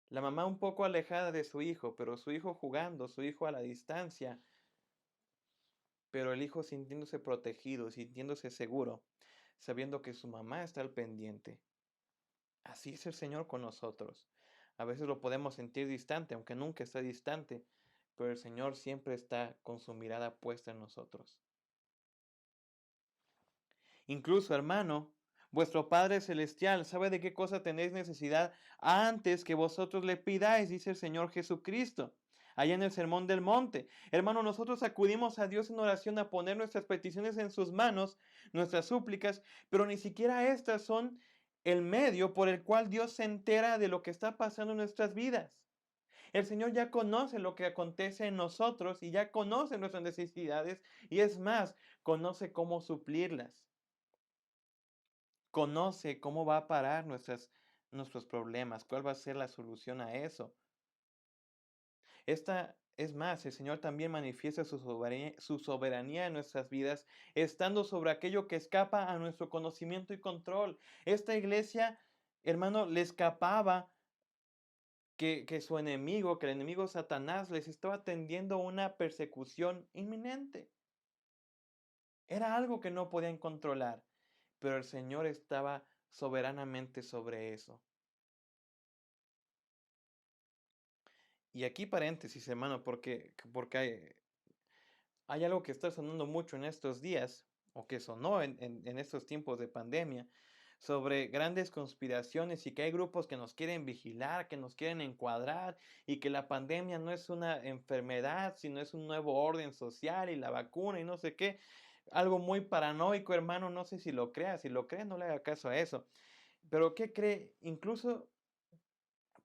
La mamá un poco alejada de su hijo, pero su hijo jugando, su hijo a la distancia, pero el hijo sintiéndose protegido, sintiéndose seguro, sabiendo que su mamá está al pendiente. Así es el Señor con nosotros. A veces lo podemos sentir distante, aunque nunca está distante, pero el Señor siempre está con su mirada puesta en nosotros. Incluso, hermano, vuestro Padre Celestial sabe de qué cosa tenéis necesidad antes que vosotros le pidáis, dice el Señor Jesucristo, allá en el Sermón del Monte. Hermano, nosotros acudimos a Dios en oración a poner nuestras peticiones en sus manos, nuestras súplicas, pero ni siquiera estas son el medio por el cual Dios se entera de lo que está pasando en nuestras vidas. El Señor ya conoce lo que acontece en nosotros y ya conoce nuestras necesidades, y es más, conoce cómo suplirlas. Conoce cómo va a parar nuestros problemas, cuál va a ser la solución a eso. Es más, el Señor también manifiesta su soberanía en nuestras vidas, estando sobre aquello que escapa a nuestro conocimiento y control. Esta iglesia, hermano, le escapaba que su enemigo, que el enemigo Satanás les estaba tendiendo una persecución inminente. Era algo que no podían controlar, pero el Señor estaba soberanamente sobre eso. Y aquí paréntesis, hermano, porque hay algo que está sonando mucho en estos días, o que sonó en estos tiempos de pandemia, sobre grandes conspiraciones y que hay grupos que nos quieren vigilar, que nos quieren encuadrar, y que la pandemia no es una enfermedad, sino es un nuevo orden social y la vacuna y no sé qué. Algo muy paranoico, hermano, no sé si lo crea. Si lo cree, no le haga caso a eso. Pero ¿qué cree? Incluso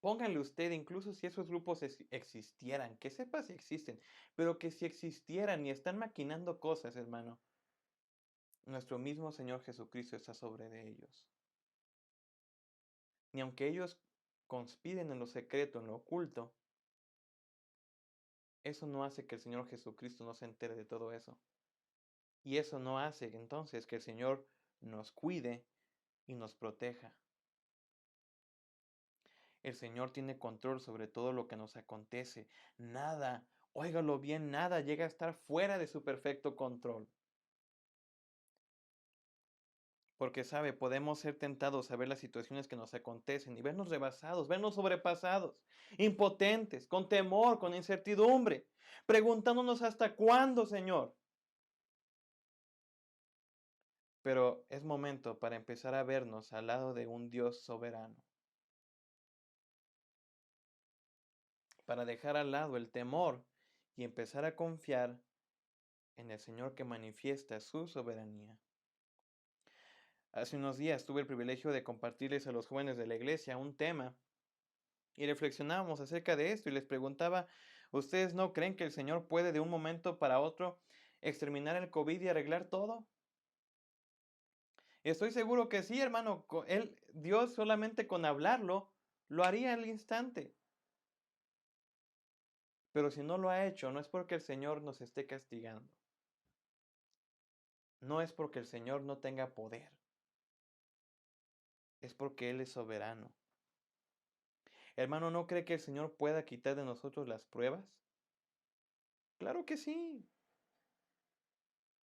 póngale usted, incluso si esos grupos existieran, que sepa si existen, pero que si existieran y están maquinando cosas, hermano, nuestro mismo Señor Jesucristo está sobre de ellos. Ni aunque ellos conspiren en lo secreto, en lo oculto, eso no hace que el Señor Jesucristo no se entere de todo eso. Y eso no hace entonces que el Señor nos cuide y nos proteja. El Señor tiene control sobre todo lo que nos acontece. Nada, óigalo bien, nada llega a estar fuera de su perfecto control. Porque sabe, podemos ser tentados a ver las situaciones que nos acontecen y vernos rebasados, vernos sobrepasados, impotentes, con temor, con incertidumbre, preguntándonos hasta cuándo, Señor. Pero es momento para empezar a vernos al lado de un Dios soberano. Para dejar al lado el temor y empezar a confiar en el Señor que manifiesta su soberanía. Hace unos días tuve el privilegio de compartirles a los jóvenes de la iglesia un tema y reflexionábamos acerca de esto y les preguntaba: ¿ustedes no creen que el Señor puede de un momento para otro exterminar el COVID y arreglar todo? Estoy seguro que sí, hermano. Dios solamente con hablarlo lo haría al instante. Pero si no lo ha hecho, no es porque el Señor nos esté castigando. No es porque el Señor no tenga poder. Es porque Él es soberano. Hermano, ¿no cree que el Señor pueda quitar de nosotros las pruebas? Claro que sí.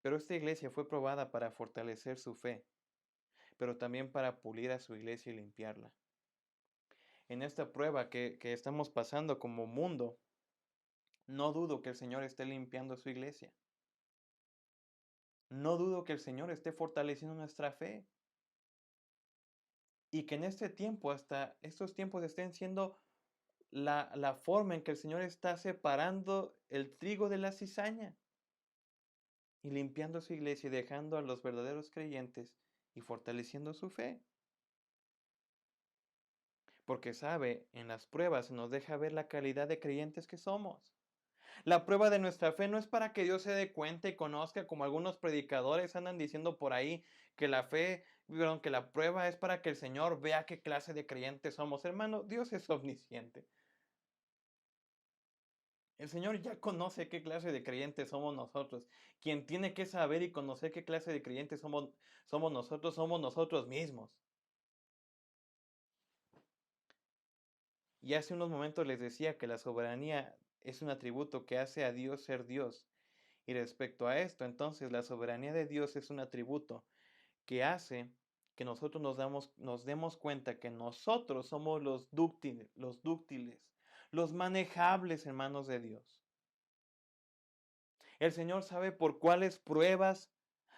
Pero esta iglesia fue probada para fortalecer su fe, pero también para pulir a su iglesia y limpiarla. En esta prueba que estamos pasando como mundo, no dudo que el Señor esté limpiando su iglesia. No dudo que el Señor esté fortaleciendo nuestra fe. Y que en este tiempo, hasta estos tiempos, estén siendo la forma en que el Señor está separando el trigo de la cizaña y limpiando su iglesia y dejando a los verdaderos creyentes y fortaleciendo su fe. Porque sabe, en las pruebas se nos deja ver la calidad de creyentes que somos. La prueba de nuestra fe no es para que Dios se dé cuenta y conozca, como algunos predicadores andan diciendo por ahí, que la fe, perdón, que la prueba es para que el Señor vea qué clase de creyentes somos. Hermano, Dios es omnisciente. El Señor ya conoce qué clase de creyentes somos nosotros. Quien tiene que saber y conocer qué clase de creyentes somos nosotros mismos. Y hace unos momentos les decía que la soberanía es un atributo que hace a Dios ser Dios. Y respecto a esto, entonces, la soberanía de Dios es un atributo que hace que nosotros nos demos cuenta que nosotros somos los dúctiles, los manejables en manos de Dios. El Señor sabe por cuáles pruebas,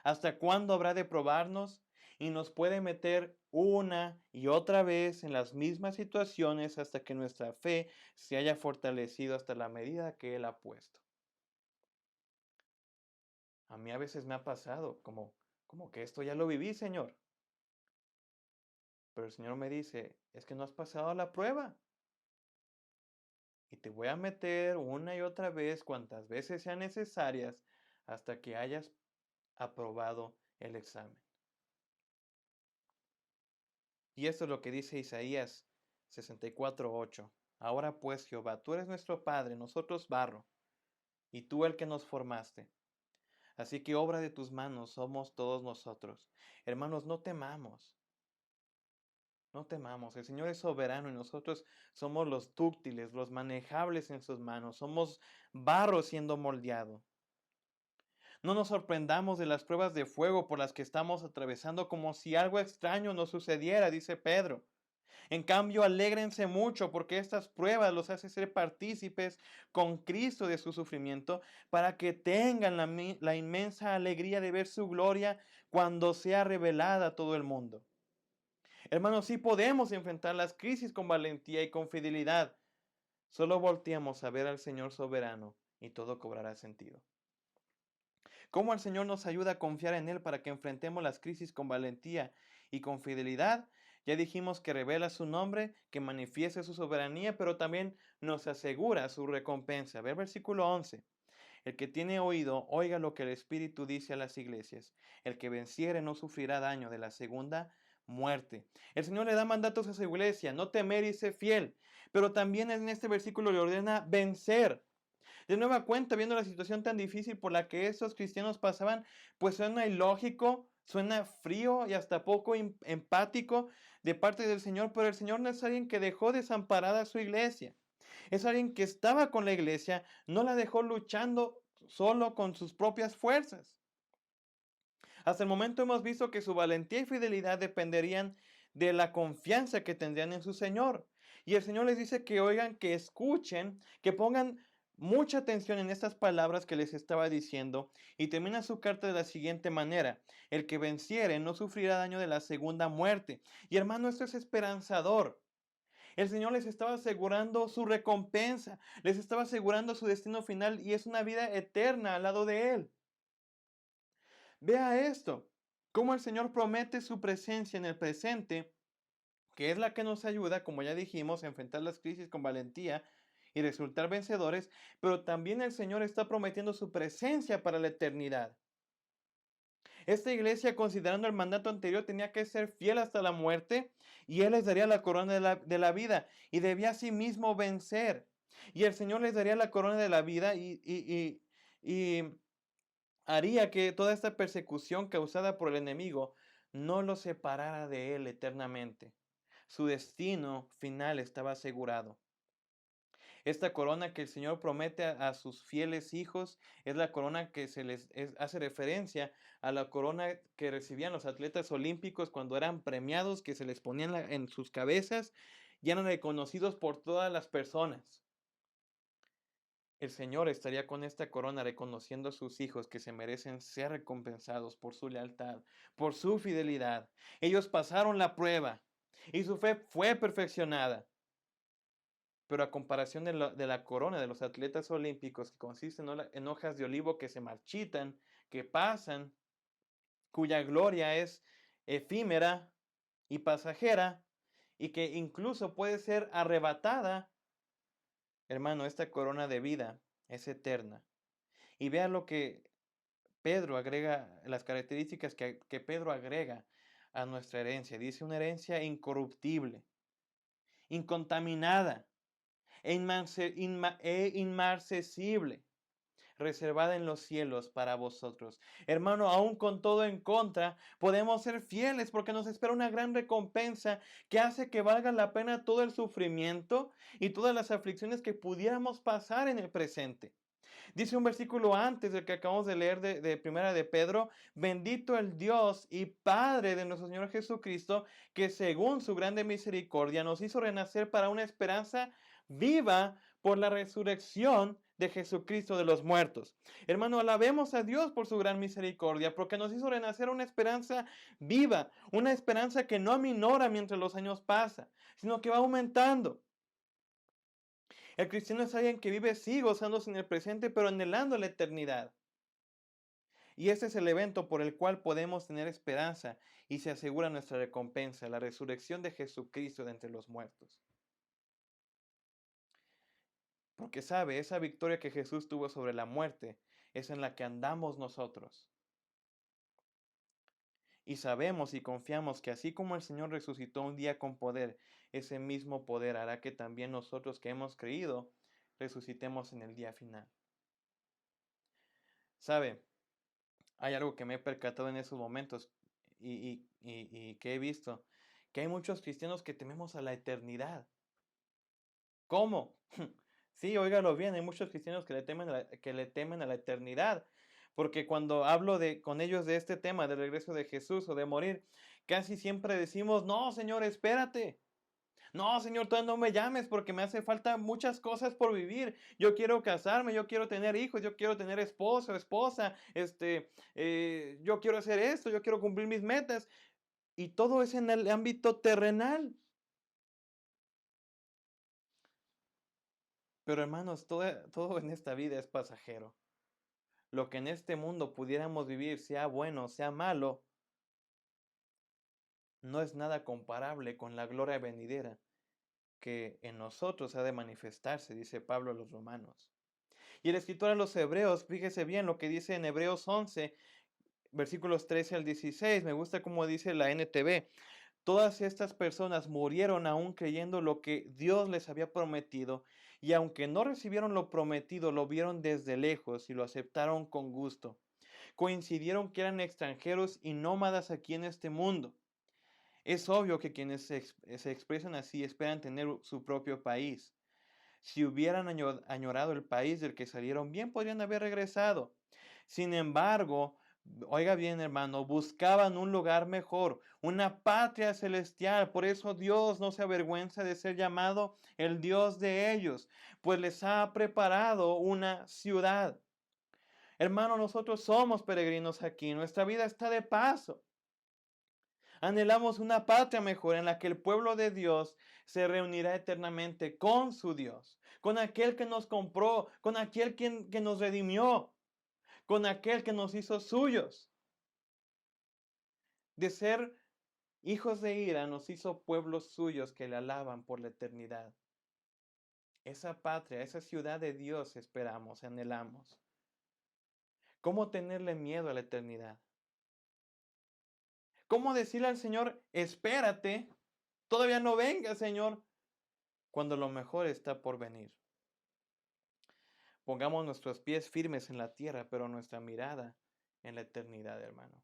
hasta cuándo habrá de probarnos, y nos puede meter una y otra vez en las mismas situaciones hasta que nuestra fe se haya fortalecido hasta la medida que Él ha puesto. A mí a veces me ha pasado como que esto ya lo viví, Señor. Pero el Señor me dice, es que no has pasado la prueba. Y te voy a meter una y otra vez, cuantas veces sean necesarias, hasta que hayas aprobado el examen. Y esto es lo que dice Isaías 64:8. Ahora pues, Jehová, tú eres nuestro Padre, nosotros barro, y tú el que nos formaste. Así que obra de tus manos somos todos nosotros. Hermanos, no temamos. No temamos, el Señor es soberano y nosotros somos los dúctiles, los manejables en sus manos. Somos barro siendo moldeado. No nos sorprendamos de las pruebas de fuego por las que estamos atravesando como si algo extraño nos sucediera, dice Pedro. En cambio, alégrense mucho porque estas pruebas los hace ser partícipes con Cristo de su sufrimiento para que tengan la inmensa alegría de ver su gloria cuando sea revelada a todo el mundo. Hermanos, sí podemos enfrentar las crisis con valentía y con fidelidad. Solo volteamos a ver al Señor soberano y todo cobrará sentido. ¿Cómo el Señor nos ayuda a confiar en Él para que enfrentemos las crisis con valentía y con fidelidad? Ya dijimos que revela su nombre, que manifiesta su soberanía, pero también nos asegura su recompensa. Ve el versículo 11. El que tiene oído, oiga lo que el Espíritu dice a las iglesias. El que venciere no sufrirá daño de la segunda muerte. El Señor le da mandatos a su iglesia, no temer y ser fiel. Pero también en este versículo le ordena vencer. De nueva cuenta, viendo la situación tan difícil por la que estos cristianos pasaban, pues suena ilógico, suena frío y hasta poco empático de parte del Señor, pero el Señor no es alguien que dejó desamparada a su iglesia. Es alguien que estaba con la iglesia, no la dejó luchando solo con sus propias fuerzas. Hasta el momento hemos visto que su valentía y fidelidad dependerían de la confianza que tendrían en su Señor. Y el Señor les dice que oigan, que escuchen, que pongan mucha atención en estas palabras que les estaba diciendo. Y termina su carta de la siguiente manera: el que venciere no sufrirá daño de la segunda muerte. Y hermano, esto es esperanzador. El Señor les estaba asegurando su recompensa, les estaba asegurando su destino final y es una vida eterna al lado de Él. Vea esto, cómo el Señor promete su presencia en el presente, que es la que nos ayuda, como ya dijimos, a enfrentar las crisis con valentía y resultar vencedores, pero también el Señor está prometiendo su presencia para la eternidad. Esta iglesia, considerando el mandato anterior, tenía que ser fiel hasta la muerte y Él les daría la corona de la vida y debía asimismo vencer. Y el Señor les daría la corona de la vida y haría que toda esta persecución causada por el enemigo no los separara de Él eternamente. su destino final estaba asegurado. Esta corona que el Señor promete a sus fieles hijos es la corona que hace referencia a la corona que recibían los atletas olímpicos cuando eran premiados, que se les ponían en sus cabezas y eran reconocidos por todas las personas. El Señor estaría con esta corona reconociendo a sus hijos que se merecen ser recompensados por su lealtad, por su fidelidad. Ellos pasaron la prueba y su fe fue perfeccionada. Pero a comparación de la corona de los atletas olímpicos, que consiste en hojas de olivo que se marchitan, que pasan, cuya gloria es efímera y pasajera, y que incluso puede ser arrebatada, hermano, esta corona de vida es eterna. Y vea lo que Pedro agrega, las características que Pedro agrega a nuestra herencia. Dice una herencia incorruptible, incontaminada e inmarcesible, reservada en los cielos para vosotros. Hermano, aún con todo en contra, podemos ser fieles porque nos espera una gran recompensa que hace que valga la pena todo el sufrimiento y todas las aflicciones que pudiéramos pasar en el presente. Dice un versículo antes del que acabamos de leer de Primera de Pedro: bendito el Dios y Padre de nuestro Señor Jesucristo, que según su grande misericordia nos hizo renacer para una esperanza viva por la resurrección de Jesucristo de los muertos. Hermano, alabemos a Dios por su gran misericordia, porque nos hizo renacer una esperanza viva, una esperanza que no aminora mientras los años pasan, sino que va aumentando. El cristiano es alguien que vive sí gozándose en el presente, pero anhelando la eternidad. Y este es el evento por el cual podemos tener esperanza y se asegura nuestra recompensa, la resurrección de Jesucristo de entre los muertos. Porque sabe, esa victoria que Jesús tuvo sobre la muerte es en la que andamos nosotros. Y sabemos y confiamos que así como el Señor resucitó un día con poder, ese mismo poder hará que también nosotros que hemos creído resucitemos en el día final. ¿Sabe? Hay algo que me he percatado en esos momentos y que he visto, que hay muchos cristianos que tememos a la eternidad. ¿Cómo? Sí, óigalo bien, hay muchos cristianos que le temen a la eternidad, porque cuando hablo con ellos de este tema, del regreso de Jesús o de morir, casi siempre decimos: no, Señor, espérate. No, Señor, todavía no me llames porque me hace falta muchas cosas por vivir. Yo quiero casarme, yo quiero tener hijos, yo quiero tener esposo, esposa, yo quiero hacer esto, yo quiero cumplir mis metas. Y todo es en el ámbito terrenal. Pero hermanos, todo en esta vida es pasajero. Lo que en este mundo pudiéramos vivir, sea bueno, sea malo, no es nada comparable con la gloria venidera que en nosotros ha de manifestarse, dice Pablo a los romanos. Y el escritor a los hebreos, fíjese bien lo que dice en Hebreos 11, versículos 13 al 16, me gusta como dice la NTV. Todas estas personas murieron aún creyendo lo que Dios les había prometido, y aunque no recibieron lo prometido, lo vieron desde lejos y lo aceptaron con gusto. Coincidieron que eran extranjeros y nómadas aquí en este mundo. Es obvio que quienes se expresan así esperan tener su propio país. Si hubieran añorado el país del que salieron, bien podrían haber regresado. Sin embargo, oiga bien, hermano, buscaban un lugar mejor, una patria celestial. Por eso Dios no se avergüenza de ser llamado el Dios de ellos, pues les ha preparado una ciudad. Hermano, nosotros somos peregrinos aquí, nuestra vida está de paso. Anhelamos una patria mejor en la que el pueblo de Dios se reunirá eternamente con su Dios, con aquel que nos compró, con aquel que nos redimió, con aquel que nos hizo suyos. De ser hijos de ira nos hizo pueblos suyos que le alaban por la eternidad. Esa patria, esa ciudad de Dios esperamos, anhelamos. ¿Cómo tenerle miedo a la eternidad? ¿Cómo decirle al Señor: espérate, todavía no venga, Señor, cuando lo mejor está por venir? Pongamos nuestros pies firmes en la tierra, pero nuestra mirada en la eternidad, hermano.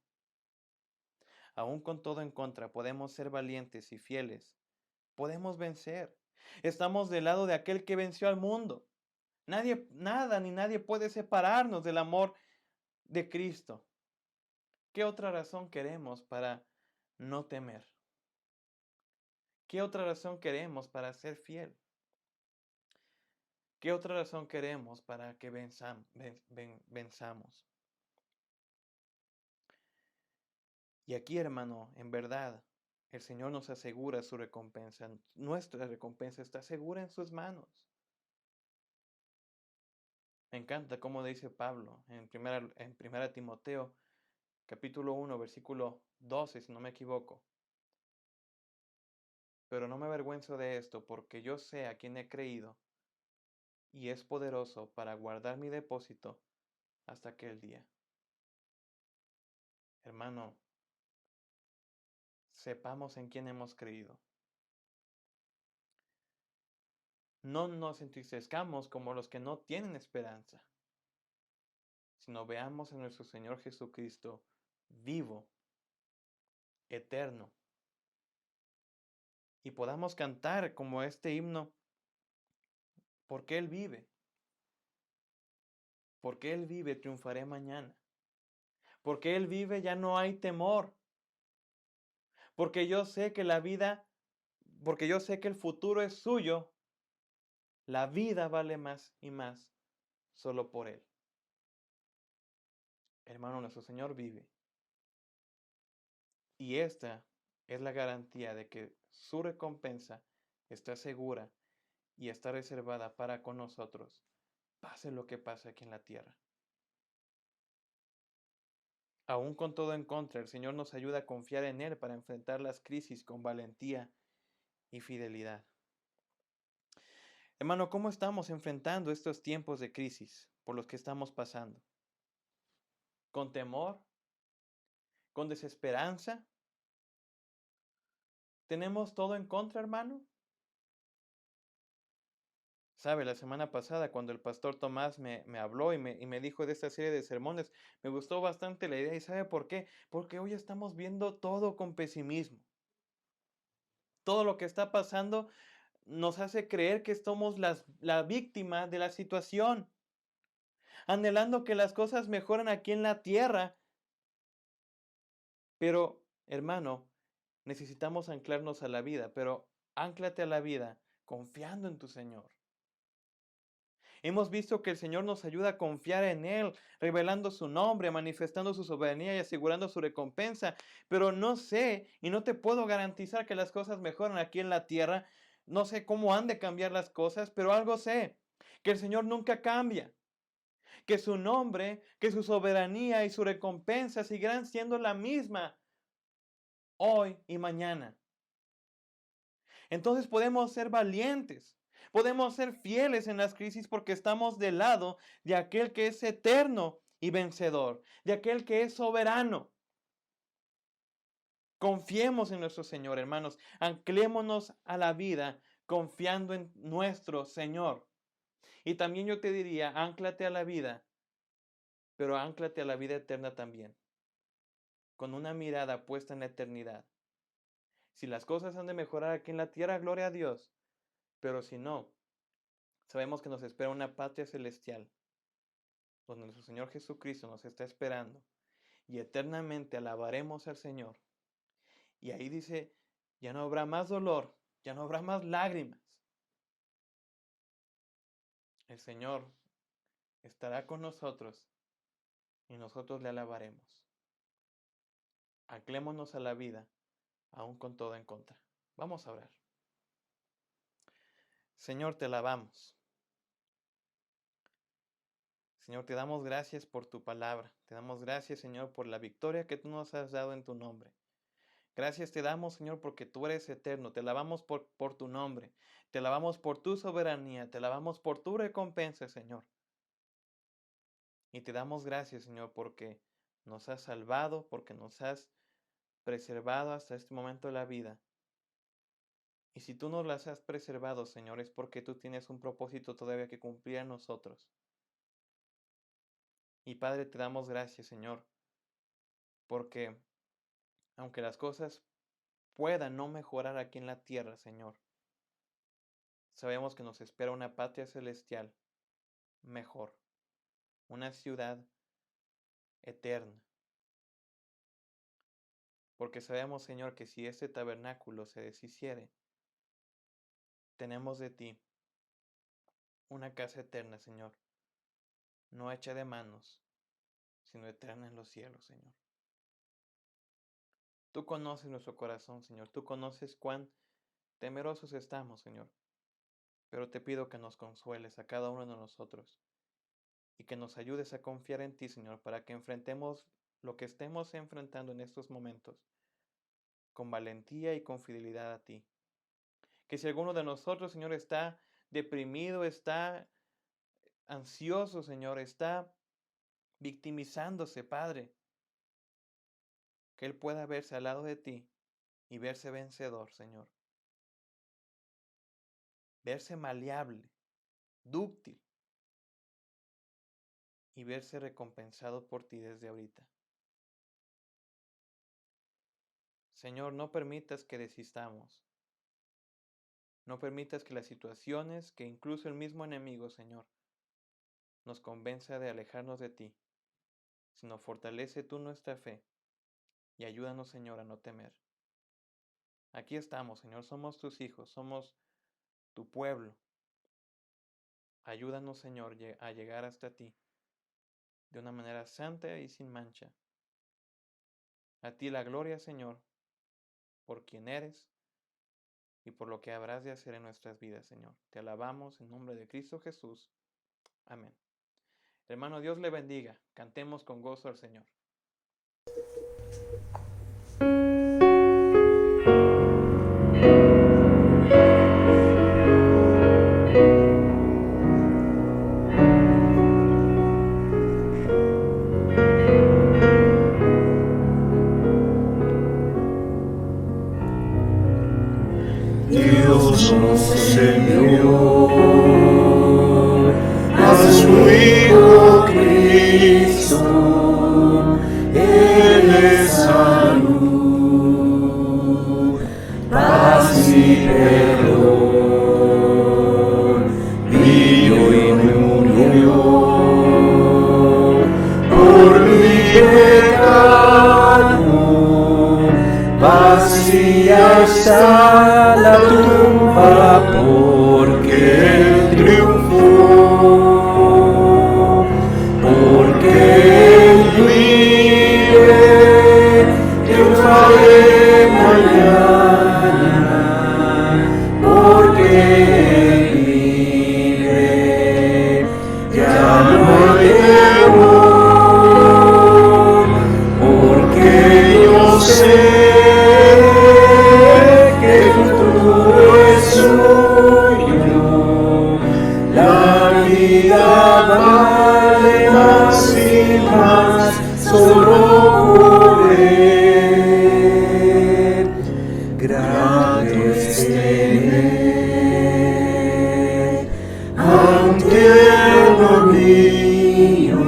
Aún con todo en contra, podemos ser valientes y fieles podemos vencer. Estamos del lado de aquel que venció al mundo. Nadie, nada ni nadie puede separarnos del amor de Cristo. ¿Qué otra razón queremos para no temer? ¿Qué otra razón queremos para ser fiel? ¿Qué otra razón queremos para que venzamos? Y aquí, hermano, en verdad, el Señor nos asegura su recompensa. Nuestra recompensa está segura en sus manos. Me encanta cómo dice Pablo en primera Timoteo, capítulo 1, versículo 12, si no me equivoco. Pero no me avergüenzo de esto, porque yo sé a quién he creído, y es poderoso para guardar mi depósito hasta aquel día. Hermano, sepamos en quién hemos creído. No nos entristezcamos como los que no tienen esperanza, sino veamos en nuestro Señor Jesucristo vivo, eterno, y podamos cantar como este himno, porque Él vive. Porque Él vive, triunfaré mañana. Porque Él vive, ya no hay temor. Porque yo sé que la vida, porque yo sé que el futuro es suyo, la vida vale más y más solo por Él. Hermano, nuestro Señor vive. Y esta es la garantía de que su recompensa está segura y está reservada para con nosotros, pase lo que pase aquí en la tierra. Aún con todo en contra, el Señor nos ayuda a confiar en Él para enfrentar las crisis con valentía y fidelidad. Hermano, ¿cómo estamos enfrentando estos tiempos de crisis por los que estamos pasando? ¿Con temor? ¿Con desesperanza? ¿Tenemos todo en contra, hermano? Sabe, la semana pasada cuando el pastor Tomás me habló y me dijo de esta serie de sermones, me gustó bastante la idea. ¿Y sabe por qué? Porque hoy estamos viendo todo con pesimismo. Todo lo que está pasando nos hace creer que somos la víctima de la situación, anhelando que las cosas mejoren aquí en la tierra. Pero, hermano, necesitamos anclarnos a la vida, pero ánclate a la vida confiando en tu Señor. Hemos visto que el Señor nos ayuda a confiar en Él, revelando su nombre, manifestando su soberanía y asegurando su recompensa. Pero no sé y no te puedo garantizar que las cosas mejoran aquí en la tierra. No sé cómo han de cambiar las cosas, pero algo sé, que el Señor nunca cambia. Que su nombre, que su soberanía y su recompensa seguirán siendo la misma hoy y mañana. Entonces podemos ser valientes. Podemos ser fieles en las crisis porque estamos del lado de aquel que es eterno y vencedor, de aquel que es soberano. Confiemos en nuestro Señor, hermanos. Anclémonos a la vida confiando en nuestro Señor. Y también yo te diría, ánclate a la vida, pero ánclate a la vida eterna también, con una mirada puesta en la eternidad. Si las cosas han de mejorar aquí en la tierra, gloria a Dios. Pero si no, sabemos que nos espera una patria celestial, donde nuestro Señor Jesucristo nos está esperando y eternamente alabaremos al Señor. Y ahí dice, ya no habrá más dolor, ya no habrá más lágrimas. El Señor estará con nosotros y nosotros le alabaremos. Anclémonos a la vida, aún con todo en contra. Vamos a orar. Señor, te alabamos. Señor, te damos gracias por tu palabra. Te damos gracias, Señor, por la victoria que tú nos has dado en tu nombre. Gracias te damos, Señor, porque tú eres eterno. Te alabamos por tu nombre. Te alabamos por tu soberanía. Te alabamos por tu recompensa, Señor. Y te damos gracias, Señor, porque nos has salvado, porque nos has preservado hasta este momento de la vida. Y si tú nos las has preservado, Señor, es porque tú tienes un propósito todavía que cumplir en nosotros. Y Padre, te damos gracias, Señor, porque aunque las cosas pueda no mejorar aquí en la tierra, Señor, sabemos que nos espera una patria celestial mejor, una ciudad eterna. Porque sabemos, Señor, que si este tabernáculo se deshiciere, tenemos de ti una casa eterna, Señor, no hecha de manos, sino eterna en los cielos, Señor. Tú conoces nuestro corazón, Señor. Tú conoces cuán temerosos estamos, Señor. Pero te pido que nos consueles a cada uno de nosotros y que nos ayudes a confiar en ti, Señor, para que enfrentemos lo que estemos enfrentando en estos momentos con valentía y con fidelidad a ti. Que si alguno de nosotros, Señor, está deprimido, está ansioso, Señor, está victimizándose, Padre, que Él pueda verse al lado de ti y verse vencedor, Señor. Verse maleable, dúctil y verse recompensado por ti desde ahorita. Señor, no permitas que desistamos. No permitas que las situaciones, que incluso el mismo enemigo, Señor, nos convenza de alejarnos de ti, sino fortalece tú nuestra fe y ayúdanos, Señor, a no temer. Aquí estamos, Señor, somos tus hijos, somos tu pueblo. Ayúdanos, Señor, a llegar hasta ti de una manera santa y sin mancha. A ti la gloria, Señor, por quien eres y por lo que habrás de hacer en nuestras vidas, Señor. Te alabamos en nombre de Cristo Jesús. Amén. Hermano, Dios le bendiga. Cantemos con gozo al Señor. Dios nos envió a su Hijo Cristo, Él es salud, paz y perdón, vino y murió por mi pecado, vacía está la tumba porque Él triunfó, porque Él vive, triunfaré mañana, porque Él vive, ya no hay temor, porque yo sé que el futuro es suyo, la vida vale más y más solo por Él. Grande es tener a un tierno niño,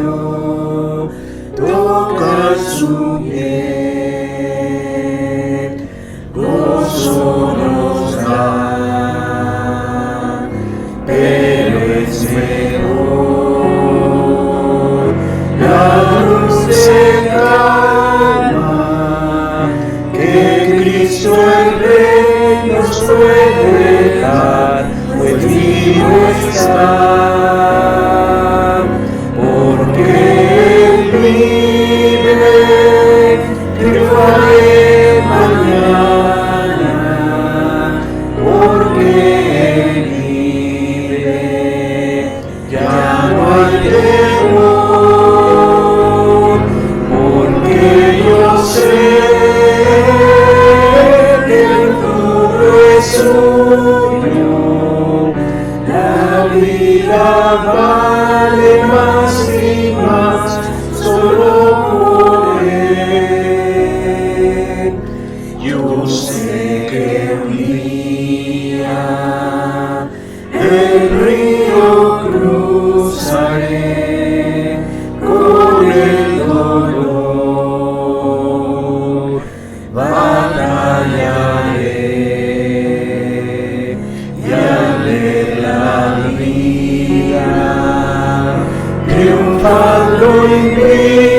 tocar su piel, gozo nos da, pero es mejor la dulce calma que Cristo el Rey nos puede dar, pues vivo está, porque Él vive, triunfaré mañana, porque Él vive, ya no hay temor, porque yo sé que el futuro es suyo, la vida vale más y más solo por Él. Yo sé que un día el río cruzaré con el dolor, batalla alzadlo en mí.